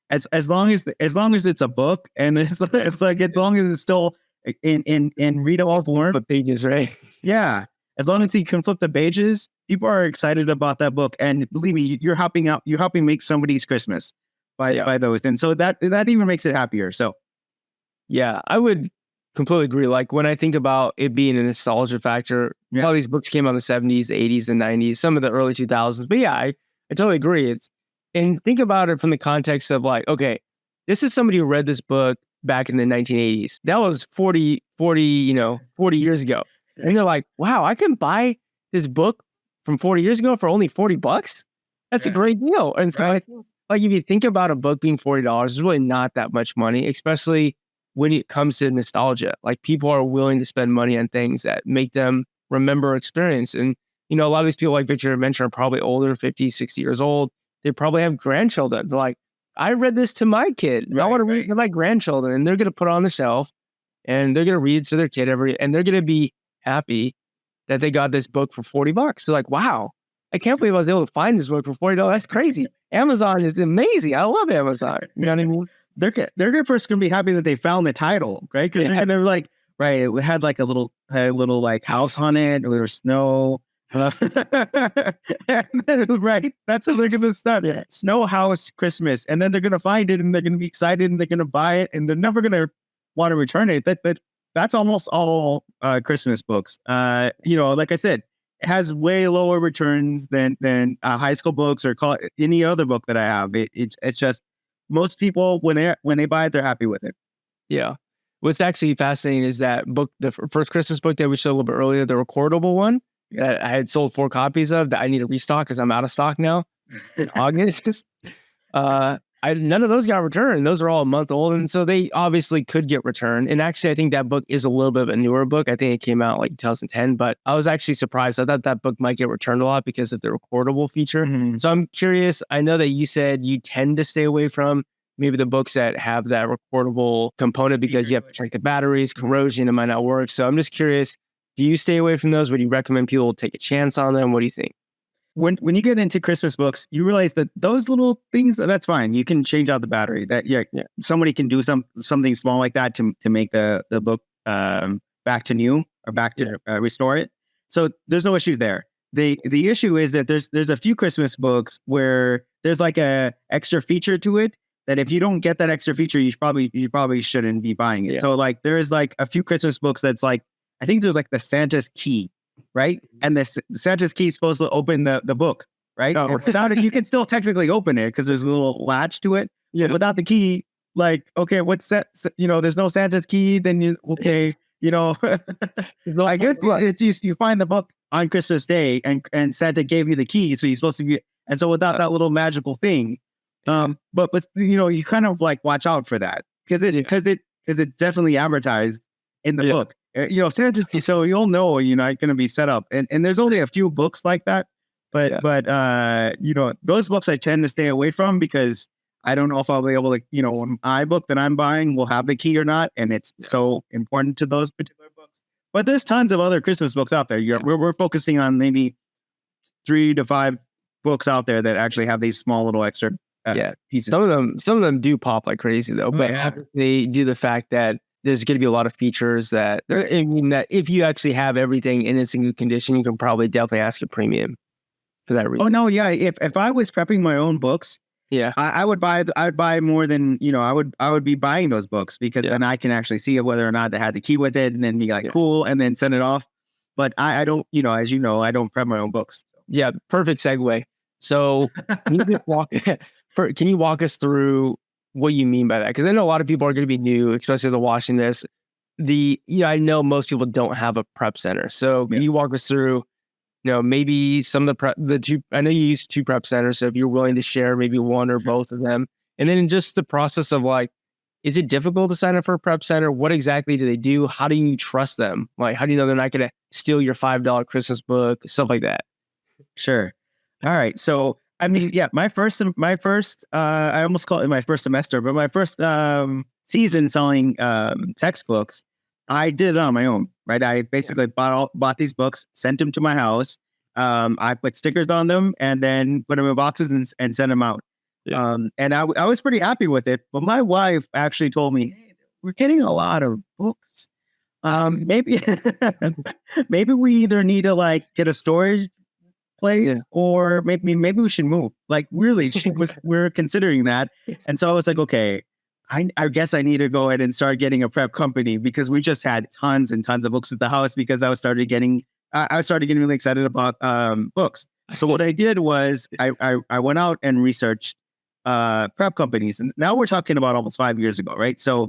as long as it's a book, and it's like as long as it's still in readable form. The pages, right? Yeah. As long as you can flip the pages, people are excited about that book. And believe me, you're helping make somebody's Christmas by those. And so that even makes it happier. So yeah, I would completely agree. Like, when I think about it being a nostalgia factor, a lot of these books came out in the 70s, the 80s, the 90s, some of the early 2000s. But yeah, I totally agree. And think about it from the context of like, okay, this is somebody who read this book back in the 1980s. That was 40 years ago. And they're like, wow, I can buy this book from 40 years ago for only $40. That's a great deal. And so I think, like, if you think about a book being $40, it's really not that much money, especially when it comes to nostalgia. Like, people are willing to spend money on things that make them remember experience. And, a lot of these people, like Victor mentioned, are probably older, 50, 60 years old. They probably have grandchildren. They're like, I read this to my kid. I want to read it to my grandchildren. And they're going to put it on the shelf, and they're going to read it to their kid and they're going to be happy that they got this book for $40. So like, wow, I can't believe I was able to find this book for $40. That's crazy. Amazon is amazing. I love Amazon. You know what I mean? They're first going to be happy that they found the title, right? Because they're like, right, it had like a little like house on it, or there was snow. And then, right, that's how they're going to start. Snow house Christmas. And then they're going to find it, and they're going to be excited, and they're going to buy it, and they're never going to want to return it. That's almost all Christmas books. Like I said, it has way lower returns than high school books or any other book that I have. It's just most people, when they buy it, they're happy with it. Yeah. What's actually fascinating is that book, the first Christmas book that we showed a little bit earlier, the recordable one that I had sold 4 copies of, that I need to restock because I'm out of stock now in August. None of those got returned. Those are all a month old. And so they obviously could get returned. And actually, I think that book is a little bit of a newer book. I think it came out like 2010, but I was actually surprised. I thought that book might get returned a lot because of the recordable feature. Mm-hmm. So I'm curious. I know that you said you tend to stay away from maybe the books that have that recordable component because you have to check the batteries, corrosion, it might not work. So I'm just curious, do you stay away from those? Would you recommend people take a chance on them? What do you think? When you get into Christmas books, you realize that those little things, that's fine. You can change out the battery. Somebody can do something small like that to make the book back to new or back to restore it. So there's no issues there. The issue is that there's a few Christmas books where there's like a extra feature to it that if you don't get that extra feature, you probably shouldn't be buying it. Yeah. So like there is like a few Christmas books that's like, I think there's like the Santa's key. Right. And the Santa's key is supposed to open the book. Right. Oh. And without it, you can still technically open it because there's a little latch to it. Yeah. Without the key, like, okay, what's that? There's no Santa's key. Then I guess it's just, you find the book on Christmas Day and Santa gave you the key. So you're supposed to be. And so without that little magical thing, but you kind of like watch out for that because it definitely advertised in the book. Santa's, so you'll know you're not going to be set up. And there's only a few books like that. But those books I tend to stay away from because I don't know if I'll be able to, my book that I'm buying will have the key or not. And it's so important to those particular books. But there's tons of other Christmas books out there. We're focusing on maybe 3 to 5 books out there that actually have these small little extra pieces. Some of them do pop like crazy though. But they do the fact that there's going to be a lot of features that, I mean, that if you actually have everything in its in good condition, you can probably definitely ask a premium for that reason. Oh no, yeah. If I was prepping my own books, Yeah. I would buy more than, I would be buying those books because then I can actually see whether or not they had the key with it and then be like, cool, and then send it off. But I don't, as you know, I don't prep my own books. Yeah, perfect segue. So can you walk us through what you mean by that? Because I know a lot of people are going to be new, especially if they're watching this. I know most people don't have a prep center. So can you walk us through, maybe some of the two, I know you use 2 prep centers. So if you're willing to share maybe one or both of them, and then just the process of like, is it difficult to sign up for a prep center? What exactly do they do? How do you trust them? Like, how do you know they're not going to steal your $5 Christmas book, stuff like that? Sure. All right. So, I mean, yeah, my first, I almost call it my first semester, but my first season selling textbooks, I did it on my own, right? I basically bought these books, sent them to my house. I put stickers on them and then put them in boxes and sent them out. Yeah. And I was pretty happy with it. But my wife actually told me, hey, we're getting a lot of books. Maybe maybe we either need to like get a storage place or maybe we should move. Like really, we're considering that. And so I was like, okay, I guess I need to go ahead and start getting a prep company because we just had tons and tons of books at the house because I started getting really excited about books. So what I did was I went out and researched prep companies, and now we're talking about almost 5 years ago, right? So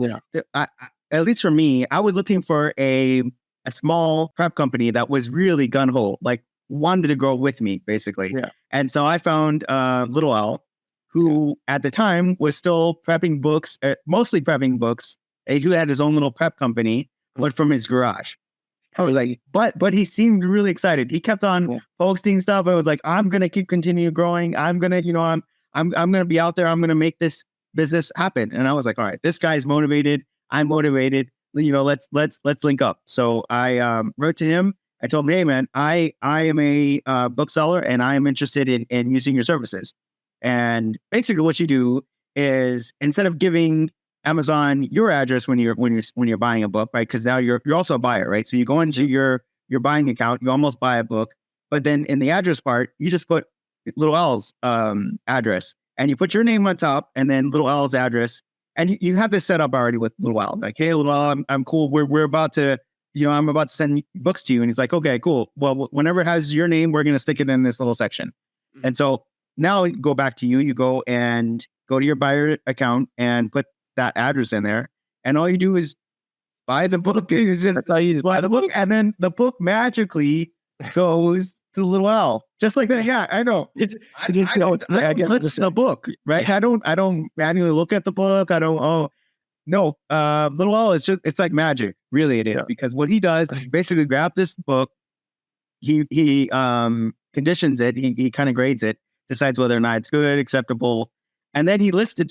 at least for me, I was looking for a small prep company that was really gun ho, like wanted to grow with me, basically. Yeah. And so I found Little Owl, who at the time was still prepping books, mostly prepping books. Who had his own little prep company, but from his garage. I was like, but he seemed really excited. He kept on posting stuff. I was like, I'm gonna continue growing. I'm gonna, I'm gonna be out there. I'm gonna make this business happen. And I was like, all right, this guy's motivated. I'm motivated. Let's link up. So I wrote to him. I told him, hey man, I am a bookseller and I am interested in using your services. And basically, what you do is instead of giving Amazon your address when you're buying a book, right? Because now you're also a buyer, right? So you go into your buying account, you almost buy a book, but then in the address part, you just put Little Owl's address, and you put your name on top, and then Little Owl's address, and you have this set up already with Little Owl. Like, hey, Little Owl, I'm cool. We're about to, I'm about to send books to you, and he's like, okay, cool. Well, whenever it has your name, we're gonna stick it in this little section, and so now go back to you. You go to your buyer account and put that address in there, and all you do is buy the book. You just buy the book, and then the book magically goes to Little Owl, just like that. Yeah, I know. I don't touch the book, right? I don't manually look at the book. I don't. Oh no, Little Owl is it's like magic. Really, it is because what he does is basically grab this book. He conditions it. He kind of grades it, decides whether or not it's good, acceptable, and then he lists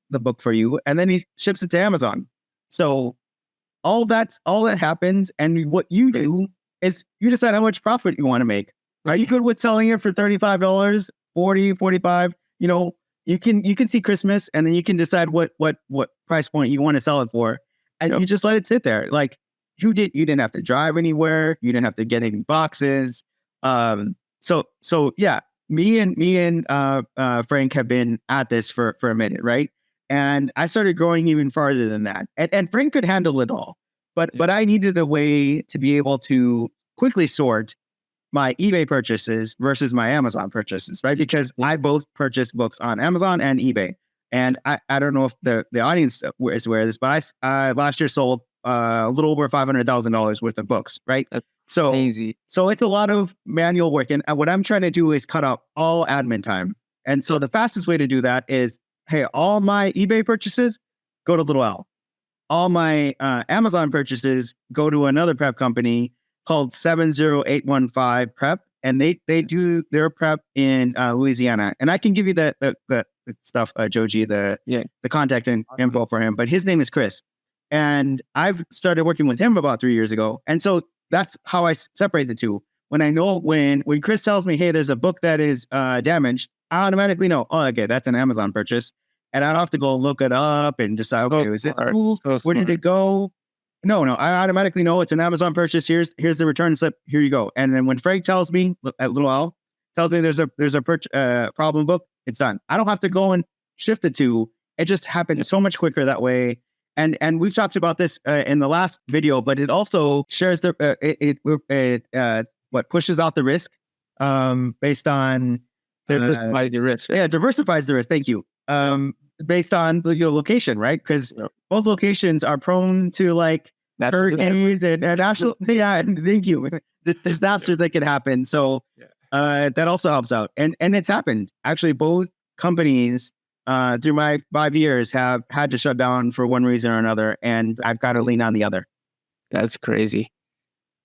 the book for you, and then he ships it to Amazon. So all that happens, and what you do is you decide how much profit you want to make. Are you good with selling it for $35, $40, $45? You can see Christmas, and then you can decide what price point you want to sell it for, and you just let it sit there. Like you didn't have to drive anywhere, you didn't have to get any boxes. So yeah, me and Frank have been at this for a minute, right? And I started growing even farther than that. And Frank could handle it all. But I needed a way to be able to quickly sort my eBay purchases versus my Amazon purchases, right? Because I both purchase books on Amazon and eBay. And I don't know if the audience is aware of this, but I last year sold a little over $500,000 worth of books, right? That's so easy. So it's a lot of manual work. And what I'm trying to do is cut out all admin time. And so the fastest way to do that is, hey, all my eBay purchases go to Little Owl. All my Amazon purchases go to another prep company called 70815 Prep, and they do their prep in Louisiana. And I can give you the stuff, Joji, the contact info for him. But his name is Chris, and I've started working with him about 3 years ago. And so that's how I separate the two. When I know when Chris tells me, hey, there's a book that is damaged, I automatically know, oh, okay, that's an Amazon purchase. and I don't have to go look it up and decide, okay, is it cool? Where did it go? No, I automatically know it's an Amazon purchase. Here's the return slip. Here you go. And then when Frank tells me at Little L, tells me there's a problem book, it's done. I don't have to go and shift it to. It just happens so much quicker that way. And we've talked about this in the last video, but it also shares what pushes out the risk based on diversifies your risk. Yeah, diversifies the risk. Thank you. Based on your location, right? Because both locations are prone to like hurricanes and natural. Yeah, and thank you. The disasters that can happen. So that also helps out. And it's happened. Actually, both companies through my 5 years have had to shut down for one reason or another, and I've got to lean on the other. That's crazy.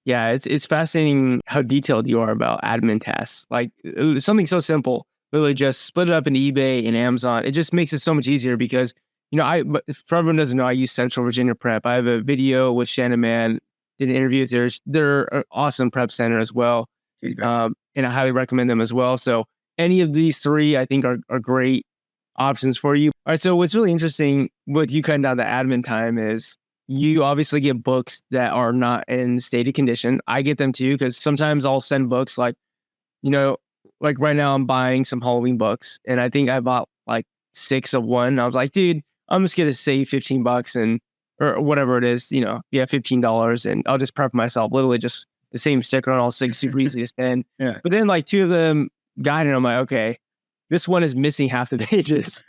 Yeah, it's fascinating how detailed you are about admin tasks. Like something so simple. Literally just split it up into eBay and Amazon. It just makes it so much easier because, for everyone who doesn't know, I use Central Virginia Prep. I have a video with Shannon Mann, did an interview with theirs. They're an awesome prep center as well. And I highly recommend them as well. So any of these three, I think are great options for you. All right. So what's really interesting with you cutting down the admin time is you obviously get books that are not in stated condition. I get them too, because sometimes I'll send books like right now I'm buying some Halloween books, and I think I bought like 6 of one. I was like, dude, I'm just going to save $15 or whatever it is, $15, and I'll just prep myself, literally just the same sticker on all 6, super easy to send. Yeah. But then like 2 of them got it, and I'm like, okay, this one is missing half the pages.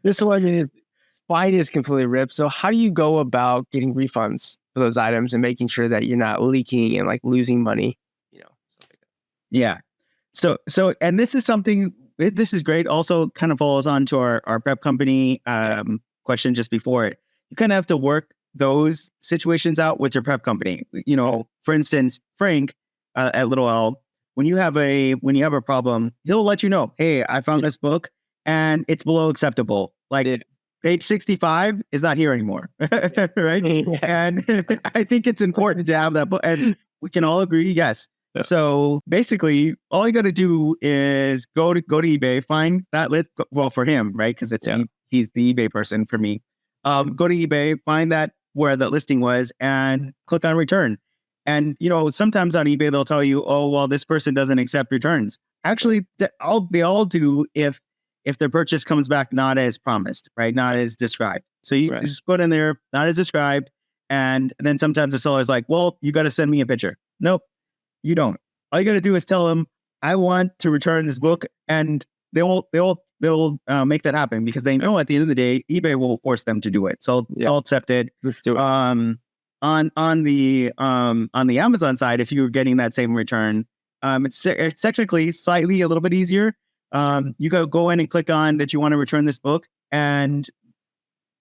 This one is spine is completely ripped. So how do you go about getting refunds for those items and making sure that you're not leaking and like losing money? Yeah. So, and this is something, this is great. Also kind of follows on to our prep company question just before it. You kind of have to work those situations out with your prep company. For instance, Frank at Little L, when you have a problem, he'll let you know, hey, I found this book and it's below acceptable. Like page 65 is not here anymore. Right. Yeah. And I think it's important to have that book, and we can all agree, yes. Yeah. So basically, all you got to do is go to eBay, find that list. Well, for him, right? Because he's the eBay person. For me, go to eBay, find that where the listing was, and click on return. And sometimes on eBay they'll tell you, oh, well, this person doesn't accept returns. Actually, they all do if their purchase comes back not as promised, right? Not as described. So you just put in there, not as described, and then sometimes the seller's like, well, you got to send me a picture. Nope. You don't. All you got to do is tell them, I want to return this book, and they'll make that happen, because they know at the end of the day, eBay will force them to do it. So they'll accept it. Let's do it. On the Amazon side, if you're getting that same return, it's technically slightly a little bit easier. You go in and click on that you want to return this book, and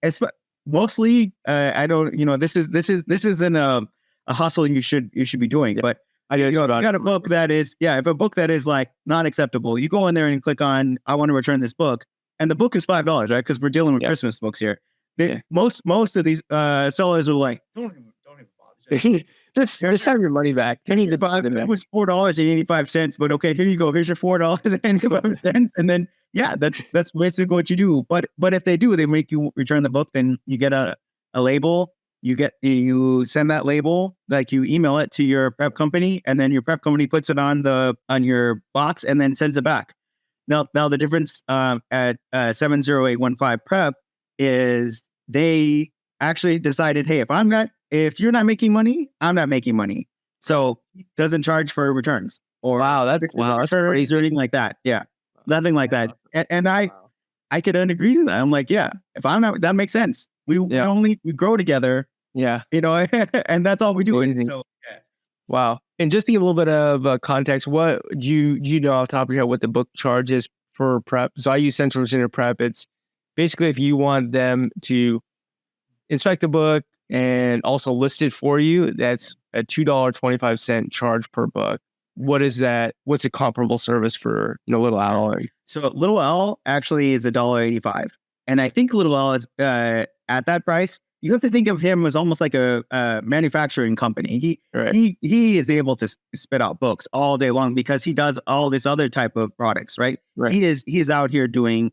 it's mostly I don't. This isn't a hustle you should be doing, but. You got a book that is, if a book that is like not acceptable, you go in there and click on, I want to return this book. And the book is $5, right? Because we're dealing with Christmas books here. Most of these sellers are like, don't even bother. Just have your money back. It was $4.85, but okay, here you go. Here's your $4.85. And then, that's basically what you do. But if they do, they make you return the book, then you get a label. You send that label, like you email it to your prep company, and then your prep company puts it on your box and then sends it back. Now the difference at 70815 Prep is they actually decided, hey, if you're not making money, I'm not making money. So doesn't charge for returns or that's crazy. Or anything like that. Yeah, nothing like that. And I could agree to that. I'm like, if I'm not, that makes sense. We grow together. Yeah. And that's all we do. So, Wow. And just to give a little bit of context, what do you know off the top of your head what the book charges for prep? So I use Central Virginia Prep. It's basically if you want them to inspect the book and also list it for you, that's a $2.25 charge per book. What is that? What's a comparable service for Little L? So Little L actually is $1.85. And I think Little L is at that price you have to think of him as almost like a manufacturing company. Right. He is able to spit out books all day long because he does all this other type of products, right? Right. He's out here doing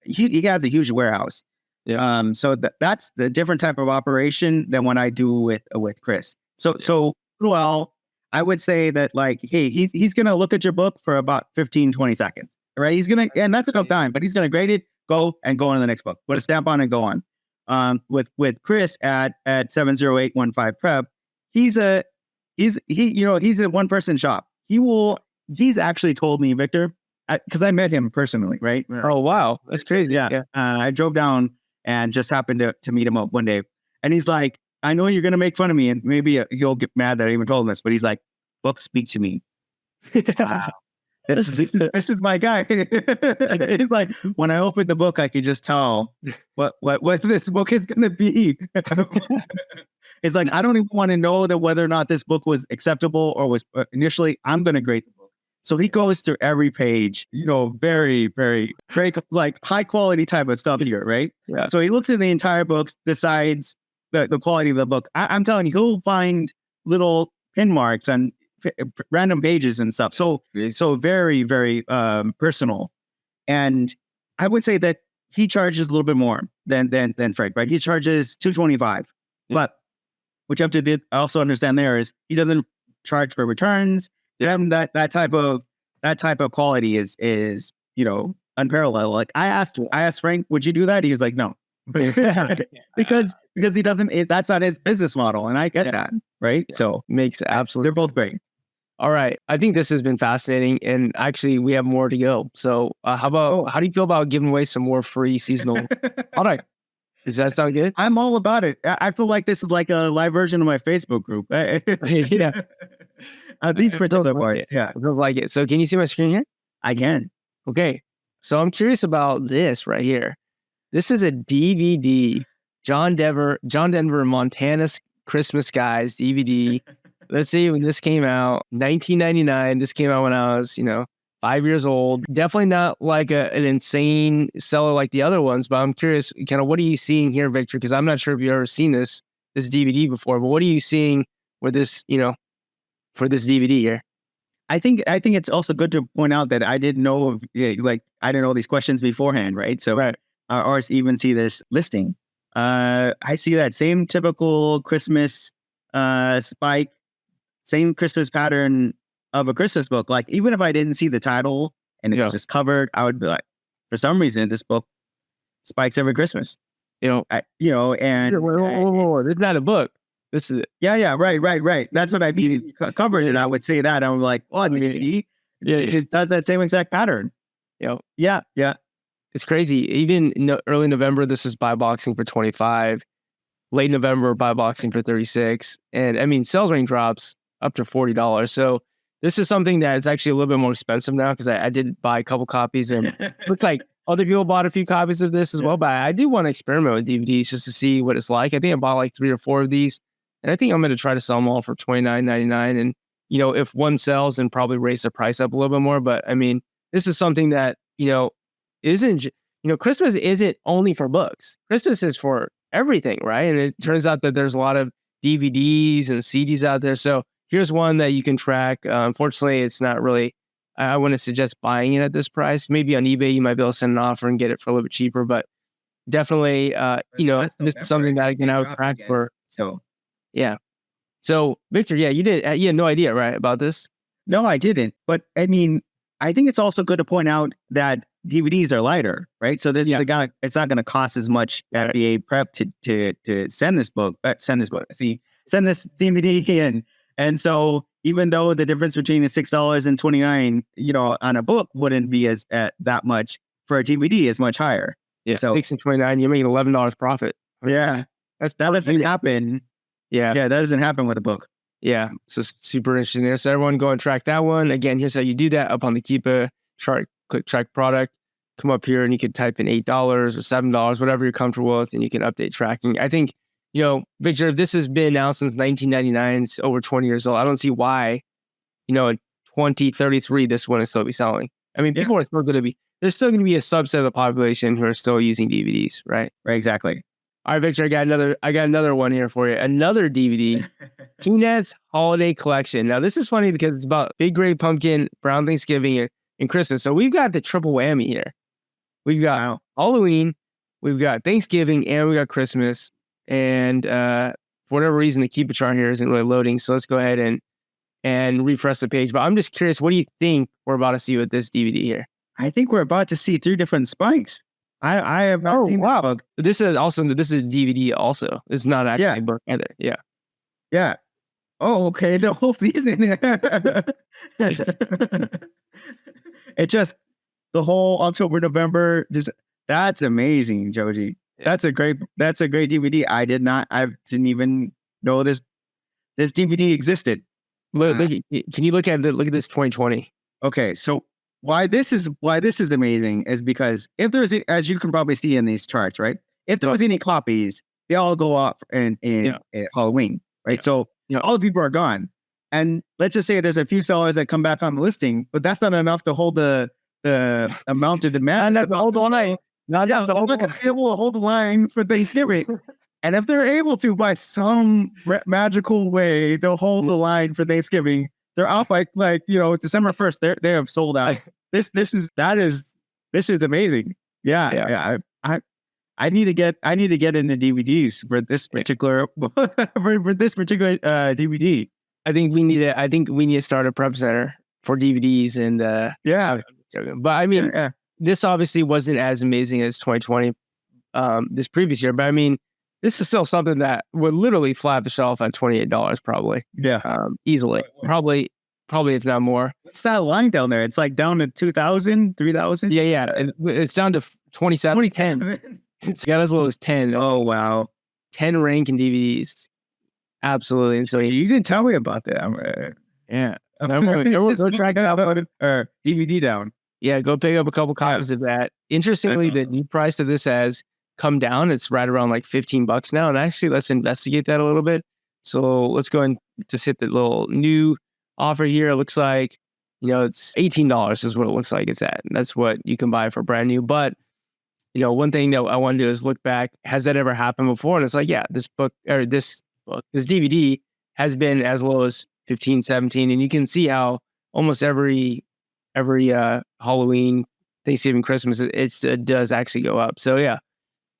he has a huge warehouse. Yeah. So that's the different type of operation than what I do with Chris. So well, I would say that like, hey, he's gonna look at your book for about 15, 20 seconds. Right. He's gonna, and that's enough time, but he's gonna grade it, go on to the next book, put a stamp on and go on. With Chris at 70815 Prep, he's a one person shop. He's actually told me, Victor, because I met him personally, right? Oh wow, that's crazy. Yeah. I drove down and just happened to meet him up one day, and he's like, I know you're gonna make fun of me, and maybe you'll get mad that I even told him this, but he's like, books speak to me. Wow. This is my guy. It's like when I opened the book, I could just tell what this book is going to be. It's like I don't even want to know that whether or not this book was acceptable or was initially. I'm going to grade the book. So he goes through every page. Very, very, very like high quality type of stuff here, right? Yeah. So he looks at the entire book, decides the quality of the book. I'm telling you, he'll find little pin marks and random pages and stuff. So very, very personal. And I would say that he charges a little bit more than Frank, right? He charges $225. Yeah. But which you have to also understand there is he doesn't charge for returns. Yeah. That type of quality is unparalleled. Like I asked Frank, would you do that? He was like, no. because he doesn't, that's not his business model. And I get that. Right. Yeah. So makes it absolutely. They're both great. All right. I think this has been fascinating. And actually, we have more to go. So how do you feel about giving away some more free seasonal? All right. Does that sound good? I'm all about it. I feel like this is like a live version of my Facebook group. Yeah. These particular parts. Yeah. I don't like it. So can you see my screen here? I can. Okay. So I'm curious about this right here. This is a DVD, John Denver, Montana's Christmas Guys DVD. Let's see when this came out, 1999. This came out when I was, 5 years old. Definitely not like an insane seller like the other ones, but I'm curious, kind of what are you seeing here, Victor? Because I'm not sure if you've ever seen this DVD before, but what are you seeing with this, for this DVD here? I think it's also good to point out that I didn't know I didn't know these questions beforehand, right? So, right. Or even see this listing. I see that same typical Christmas spike. Same Christmas pattern of a Christmas book. Like, even if I didn't see the title and it was just covered, I would be like, for some reason, this book spikes every Christmas. And whoa. This is not a book. This is it. Yeah. Right. That's what I mean. Covered it. I would say that. I'm like, it does that same exact pattern. Yeah. It's crazy. Even early November, this is buy boxing for $25. Late November, buy boxing for $36. And I mean, sales range drops up to $40. So this is something that is actually a little bit more expensive now because I did buy a couple copies and looks like other people bought a few copies of this as well. But I do want to experiment with DVDs just to see what it's like. I think I bought like 3 or 4 of these. And I think I'm going to try to sell them all for $29.99. And, if one sells, then probably raise the price up a little bit more. But I mean, this is something that, isn't, Christmas isn't only for books. Christmas is for everything, right? And it turns out that there's a lot of DVDs and CDs out there. So here's one that you can track. Unfortunately, it's not really, I wouldn't suggest buying it at this price. Maybe on eBay, you might be able to send an offer and get it for a little bit cheaper, but definitely, this is something that I would track for. So, yeah. So Victor, you had no idea, right, about this? No, I didn't. But I mean, I think it's also good to point out that DVDs are lighter, right? So it's not going to cost as much at BA Prep to send this book. Send this DVD in. And so even though the difference between the $6 and $29, on a book wouldn't be as that much, for a DVD is much higher. Yeah, so $6 and $29, you're making $11 profit. Yeah, that doesn't happen. Yeah, that doesn't happen with a book. Yeah, so super interesting there. So everyone go and track that one. Again, here's how you do that. Up on the Keepa chart, click track product. Come up here and you can type in $8 or $7, whatever you're comfortable with, and you can update tracking. I think, Victor, if this has been out since 1999, it's over 20 years old. I don't see why, in 2033, this one is still be selling. I mean, people are still going to be, there's still going to be a subset of the population who are still using DVDs, right? Right, exactly. All right, Victor, I got another one here for you. Another DVD, Peanuts Holiday Collection. Now, this is funny because it's about Big Great Pumpkin, Brown Thanksgiving, and Christmas. So we've got the triple whammy here. We've got Halloween, we've got Thanksgiving, and we got Christmas. And for whatever reason, the Keep It chart here isn't really loading. So let's go ahead and refresh the page. But I'm just curious, what do you think we're about to see with this DVD here? I think we're about to see 3 different spikes. I have not seen this book. This is a DVD also. This is not actually a book either. Yeah. Yeah. Oh, okay. The whole season. It just the whole October, November. That's amazing, Joji. Yeah. That's a great DVD. I didn't even know this DVD existed. Look, can you look at this 2020? Okay, so why this is amazing is because if there's, as you can probably see in these charts, right? If there was any copies, they all go up in Halloween, right? Yeah. So all the people are gone, and let's just say there's a few sellers that come back on the listing, but that's not enough to hold the amount of demand. Not enough to hold the line. Not enough to hold the line for Thanksgiving. And if they're able to, by some magical way, they'll hold the line for Thanksgiving. They're out by December 1st. They have sold out. This is amazing. Yeah. I need to get into DVDs for this particular DVD. I think we need to start a prep center for DVDs and But I mean, this obviously wasn't as amazing as 2020, this previous year. But I mean, this is still something that would literally fly off the shelf at $28, probably. Yeah, easily, probably if not more. What's that line down there? It's like down to 2,000, 3,000. Yeah, and it's down to 27. 2010. It's got as low as 10. Oh wow, 10 Raiken DVDs. Absolutely, and so you didn't tell me about that. Yeah, so go track that or DVD down. Yeah, go pick up a couple copies of that. Interestingly, the new price of this has come down. It's right around like $15 now. And actually, let's investigate that a little bit. So let's go and just hit the little new offer here. It looks like, it's $18 is what it looks like it's at. And that's what you can buy for brand new. But, one thing that I want to do is look back. Has that ever happened before? And it's like, yeah, this DVD has been as low as 15, 17. And you can see how almost every Halloween, Thanksgiving, Christmas, it does actually go up. So yeah.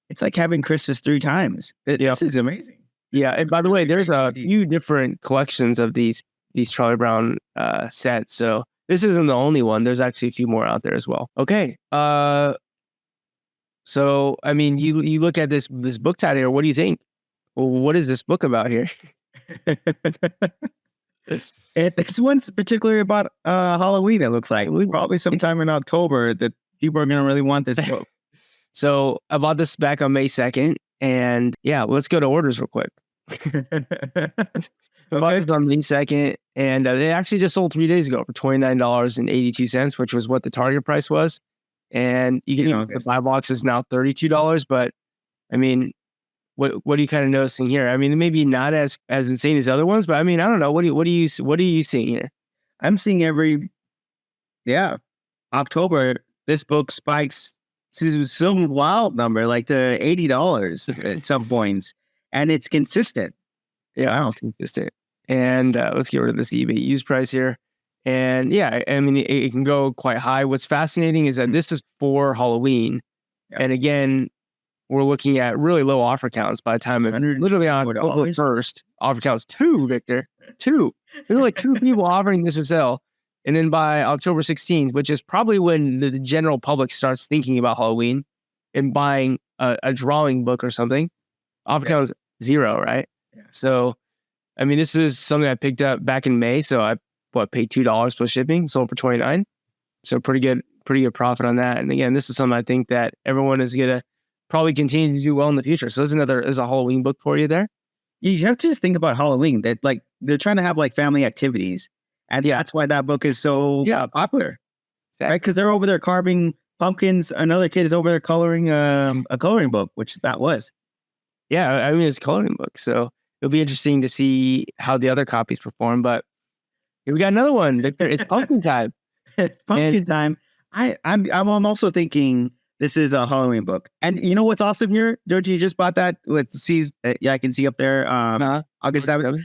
It's like having Christmas 3 times. This is amazing. Yeah, and by the way, there's a few different collections of these Charlie Brown sets. So this isn't the only one. There's actually a few more out there as well. Okay. So I mean, you look at this book title here. What do you think? Well, what is this book about here? This one's particularly about Halloween. It looks like probably sometime in October that people are going to really want this book. So I bought this back on May 2nd, and let's go to orders real quick. I bought this on May 2nd, and they actually just sold 3 days ago for $29.82, which was what the target price was. And you can the buy box is now $32, but I mean, what are you kind of noticing here? I mean, maybe not as insane as other ones, but I mean, I don't know. What are you seeing here? I'm seeing October, this book spikes to some wild number, like to $80 at some points, and it's consistent. Yeah, it's consistent. And let's get rid of this eBay used price here. And I mean, it can go quite high. What's fascinating is that this is for Halloween, and again, we're looking at really low offer counts by the time of literally on October 1st. Offer counts 2, Victor, 2. There's like 2 people offering this for sale. And then by October 16th, which is probably when the general public starts thinking about Halloween and buying a drawing book or something, offer count is 0, right? Yeah. So, I mean, this is something I picked up back in May. So I paid $2 plus shipping, sold for $29. So pretty good profit on that. And again, this is something I think that everyone is going to probably continue to do well in the future. So there's a Halloween book for you there. You have to just think about Halloween, that like they're trying to have like family activities. And that's why that book is so popular, exactly. Right? Because they're over there carving pumpkins. Another kid is over there coloring a coloring book, which that was. Yeah, I mean, it's a coloring book. So it'll be interesting to see how the other copies perform. But here we got another one. It's pumpkin time. It's pumpkin time. I'm also thinking this is a Halloween book. And you know what's awesome here, Joji? You just bought that. Let's see. Yeah, I can see up there. August 7th.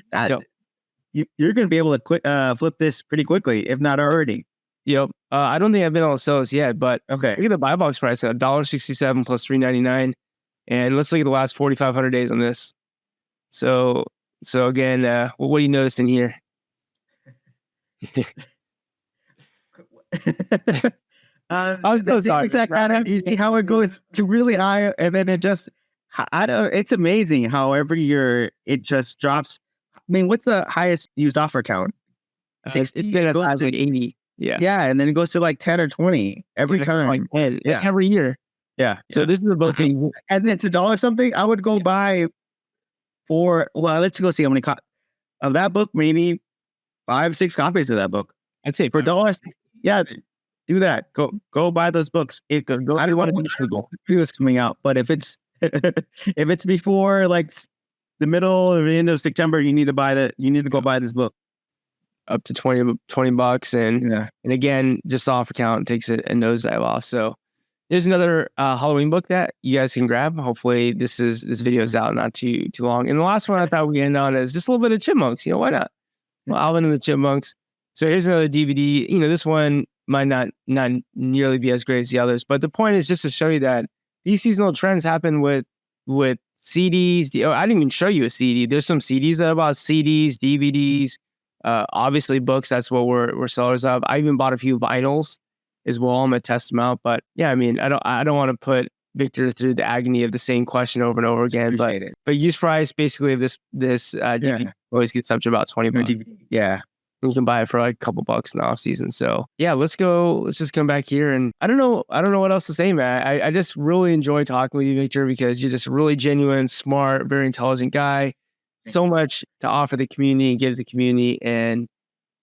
You're going to be able to flip this pretty quickly, if not already. Yep. I don't think I've been able to sell this yet, but okay. Look at the buy box price at $1.67 plus $3.99. And let's look at the last 4,500 days on this. So again, what do you notice in here? I was exact pattern. You see how it goes to really high, and then it just, it's amazing how every year it just drops. I mean, what's the highest used offer count? 60. It's been as high as like 80. Yeah. Yeah. And then it goes to like 10 or 20 every time. Like 10, every year. Yeah. So this is a book. And then it's $1 something. I would go buy let's go see how many of that book, maybe 5-6 copies of that book. I'd say for $1. Yeah. Do that. Go buy those books. I don't want to videos coming out, but if it's if it's before like the middle or the end of September, you need to go buy this book. Up to $20, and again, just the offer count takes a nosedive off. So there's another Halloween book that you guys can grab. Hopefully this video is out not too long. And the last one I thought we'd end on is just a little bit of Chipmunks. Why not? Well, Alvin and the Chipmunks. So here's another DVD. This one might not nearly be as great as the others, but the point is just to show you that these seasonal trends happen with CDs. I didn't even show you a CD. There's some CDs that are about CDs, DVDs, obviously books. That's what we're sellers of. I even bought a few vinyls as well. I'm gonna test them out, but yeah, I mean, I don't want to put Victor through the agony of the same question over and over again. But use price basically of this DVD always gets up to about $20. Yeah. You can buy it for like a couple bucks in the off season. So yeah, let's just come back here. And I don't know what else to say, man. I just really enjoy talking with you, Victor, because you're just a really genuine, smart, very intelligent guy. So much to offer the community and give to the community. And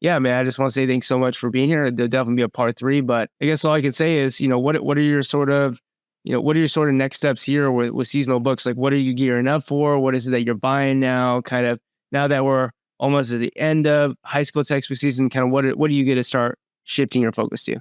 yeah, man, I just want to say thanks so much for being here. There'll definitely be a part 3, but I guess all I can say is, what are your sort of next steps here with seasonal books? Like, what are you gearing up for? What is it that you're buying now? Kind of now that we're almost at the end of high school textbook season, kind of what are you going to start shifting your focus to?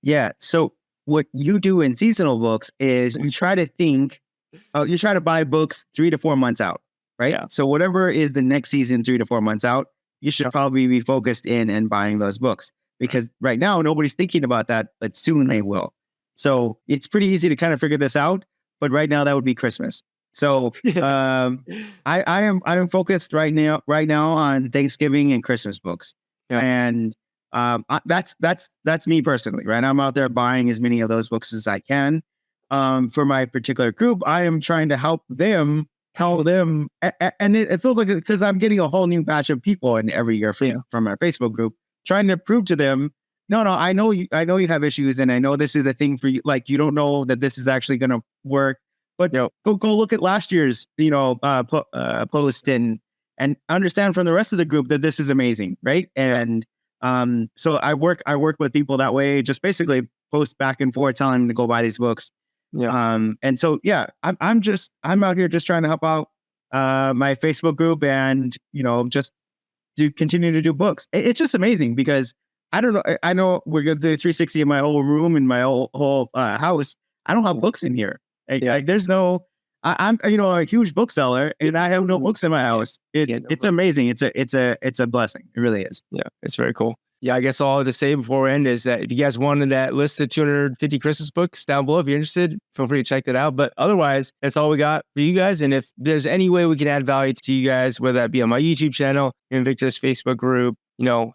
Yeah. So what you do in seasonal books is you try to buy books 3 to 4 months out, right? Yeah. So whatever is the next season, 3 to 4 months out, you should probably be focused in and buying those books, because right now nobody's thinking about that, but soon they will. So it's pretty easy to kind of figure this out, but right now that would be Christmas. So I am focused right now on Thanksgiving and Christmas books, and that's me personally. Right, I'm out there buying as many of those books as I can. For my particular group, I am trying to help them, and it feels like, because I'm getting a whole new batch of people in every year from our Facebook group, trying to prove to them, no, I know you have issues, and I know this is a thing for you. Like, you don't know that this is actually going to work. But go look at last year's, post and understand from the rest of the group that this is amazing, right? And so I work with people that way, just basically post back and forth, telling them to go buy these books. Yeah. And so I'm out here just trying to help out my Facebook group, and just continue to do books. It's just amazing, because I don't know. I know we're gonna do 360 in my whole room, in my whole house. I don't have books in here. Like there's no, I'm a huge bookseller, and I have no books in my house. It's amazing. It's a blessing. It really is. Yeah, it's very cool. Yeah, I guess all to say before we end is that if you guys wanted that list of 250 Christmas books down below, if you're interested, feel free to check that out. But otherwise, that's all we got for you guys. And if there's any way we can add value to you guys, whether that be on my YouTube channel, in Victor's Facebook group,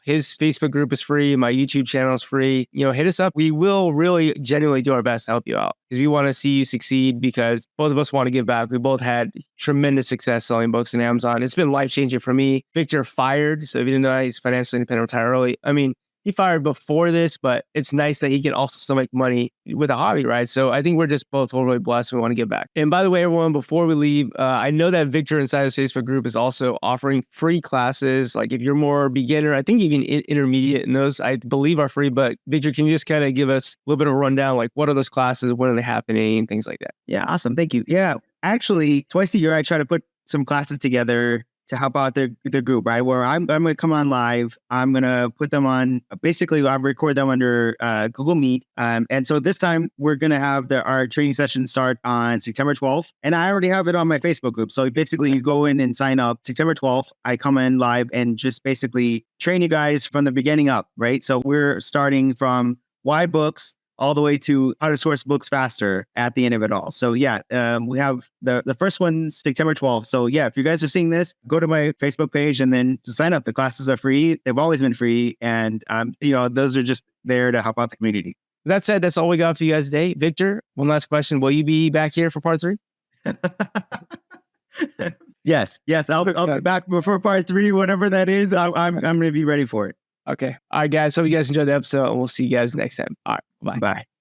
his Facebook group is free. My YouTube channel is free. Hit us up. We will really genuinely do our best to help you out, because we want to see you succeed, because both of us want to give back. We both had tremendous success selling books on Amazon. It's been life-changing for me. Victor fired. So if you didn't know, he's financially independent, retired early. I mean, he fired before this, but it's nice that he can also still make money with a hobby, right? So I think we're just both really blessed. We want to give back. And by the way, everyone, before we leave, I know that Victor inside his Facebook group is also offering free classes. Like if you're more beginner, I think even intermediate, and those I believe are free. But Victor, can you just kind of give us a little bit of a rundown? Like, what are those classes? When are they happening? Things like that. Yeah, awesome. Thank you. Yeah, actually, twice a year, I try to put some classes together to help out the group, right? Where I'm going to come on live. I'm going to put them on, basically I record them under Google Meet. And so this time we're going to have our training session start on September 12th. And I already have it on my Facebook group. So basically you go in and sign up September 12th. I come in live and just basically train you guys from the beginning up, right? So we're starting from why books all the way to how to source books faster at the end of it all. So yeah, we have the first one September 12th. So yeah, if you guys are seeing this, go to my Facebook page and then to sign up. The classes are free. They've always been free. And, those are just there to help out the community. That said, that's all we got for you guys today. Victor, one last question. Will you be back here for part 3? Yes. I'll be back before part 3, whatever that is. I'm going to be ready for it. Okay. All right, guys. Hope you guys enjoyed the episode, and we'll see you guys next time. All right. Bye. Bye.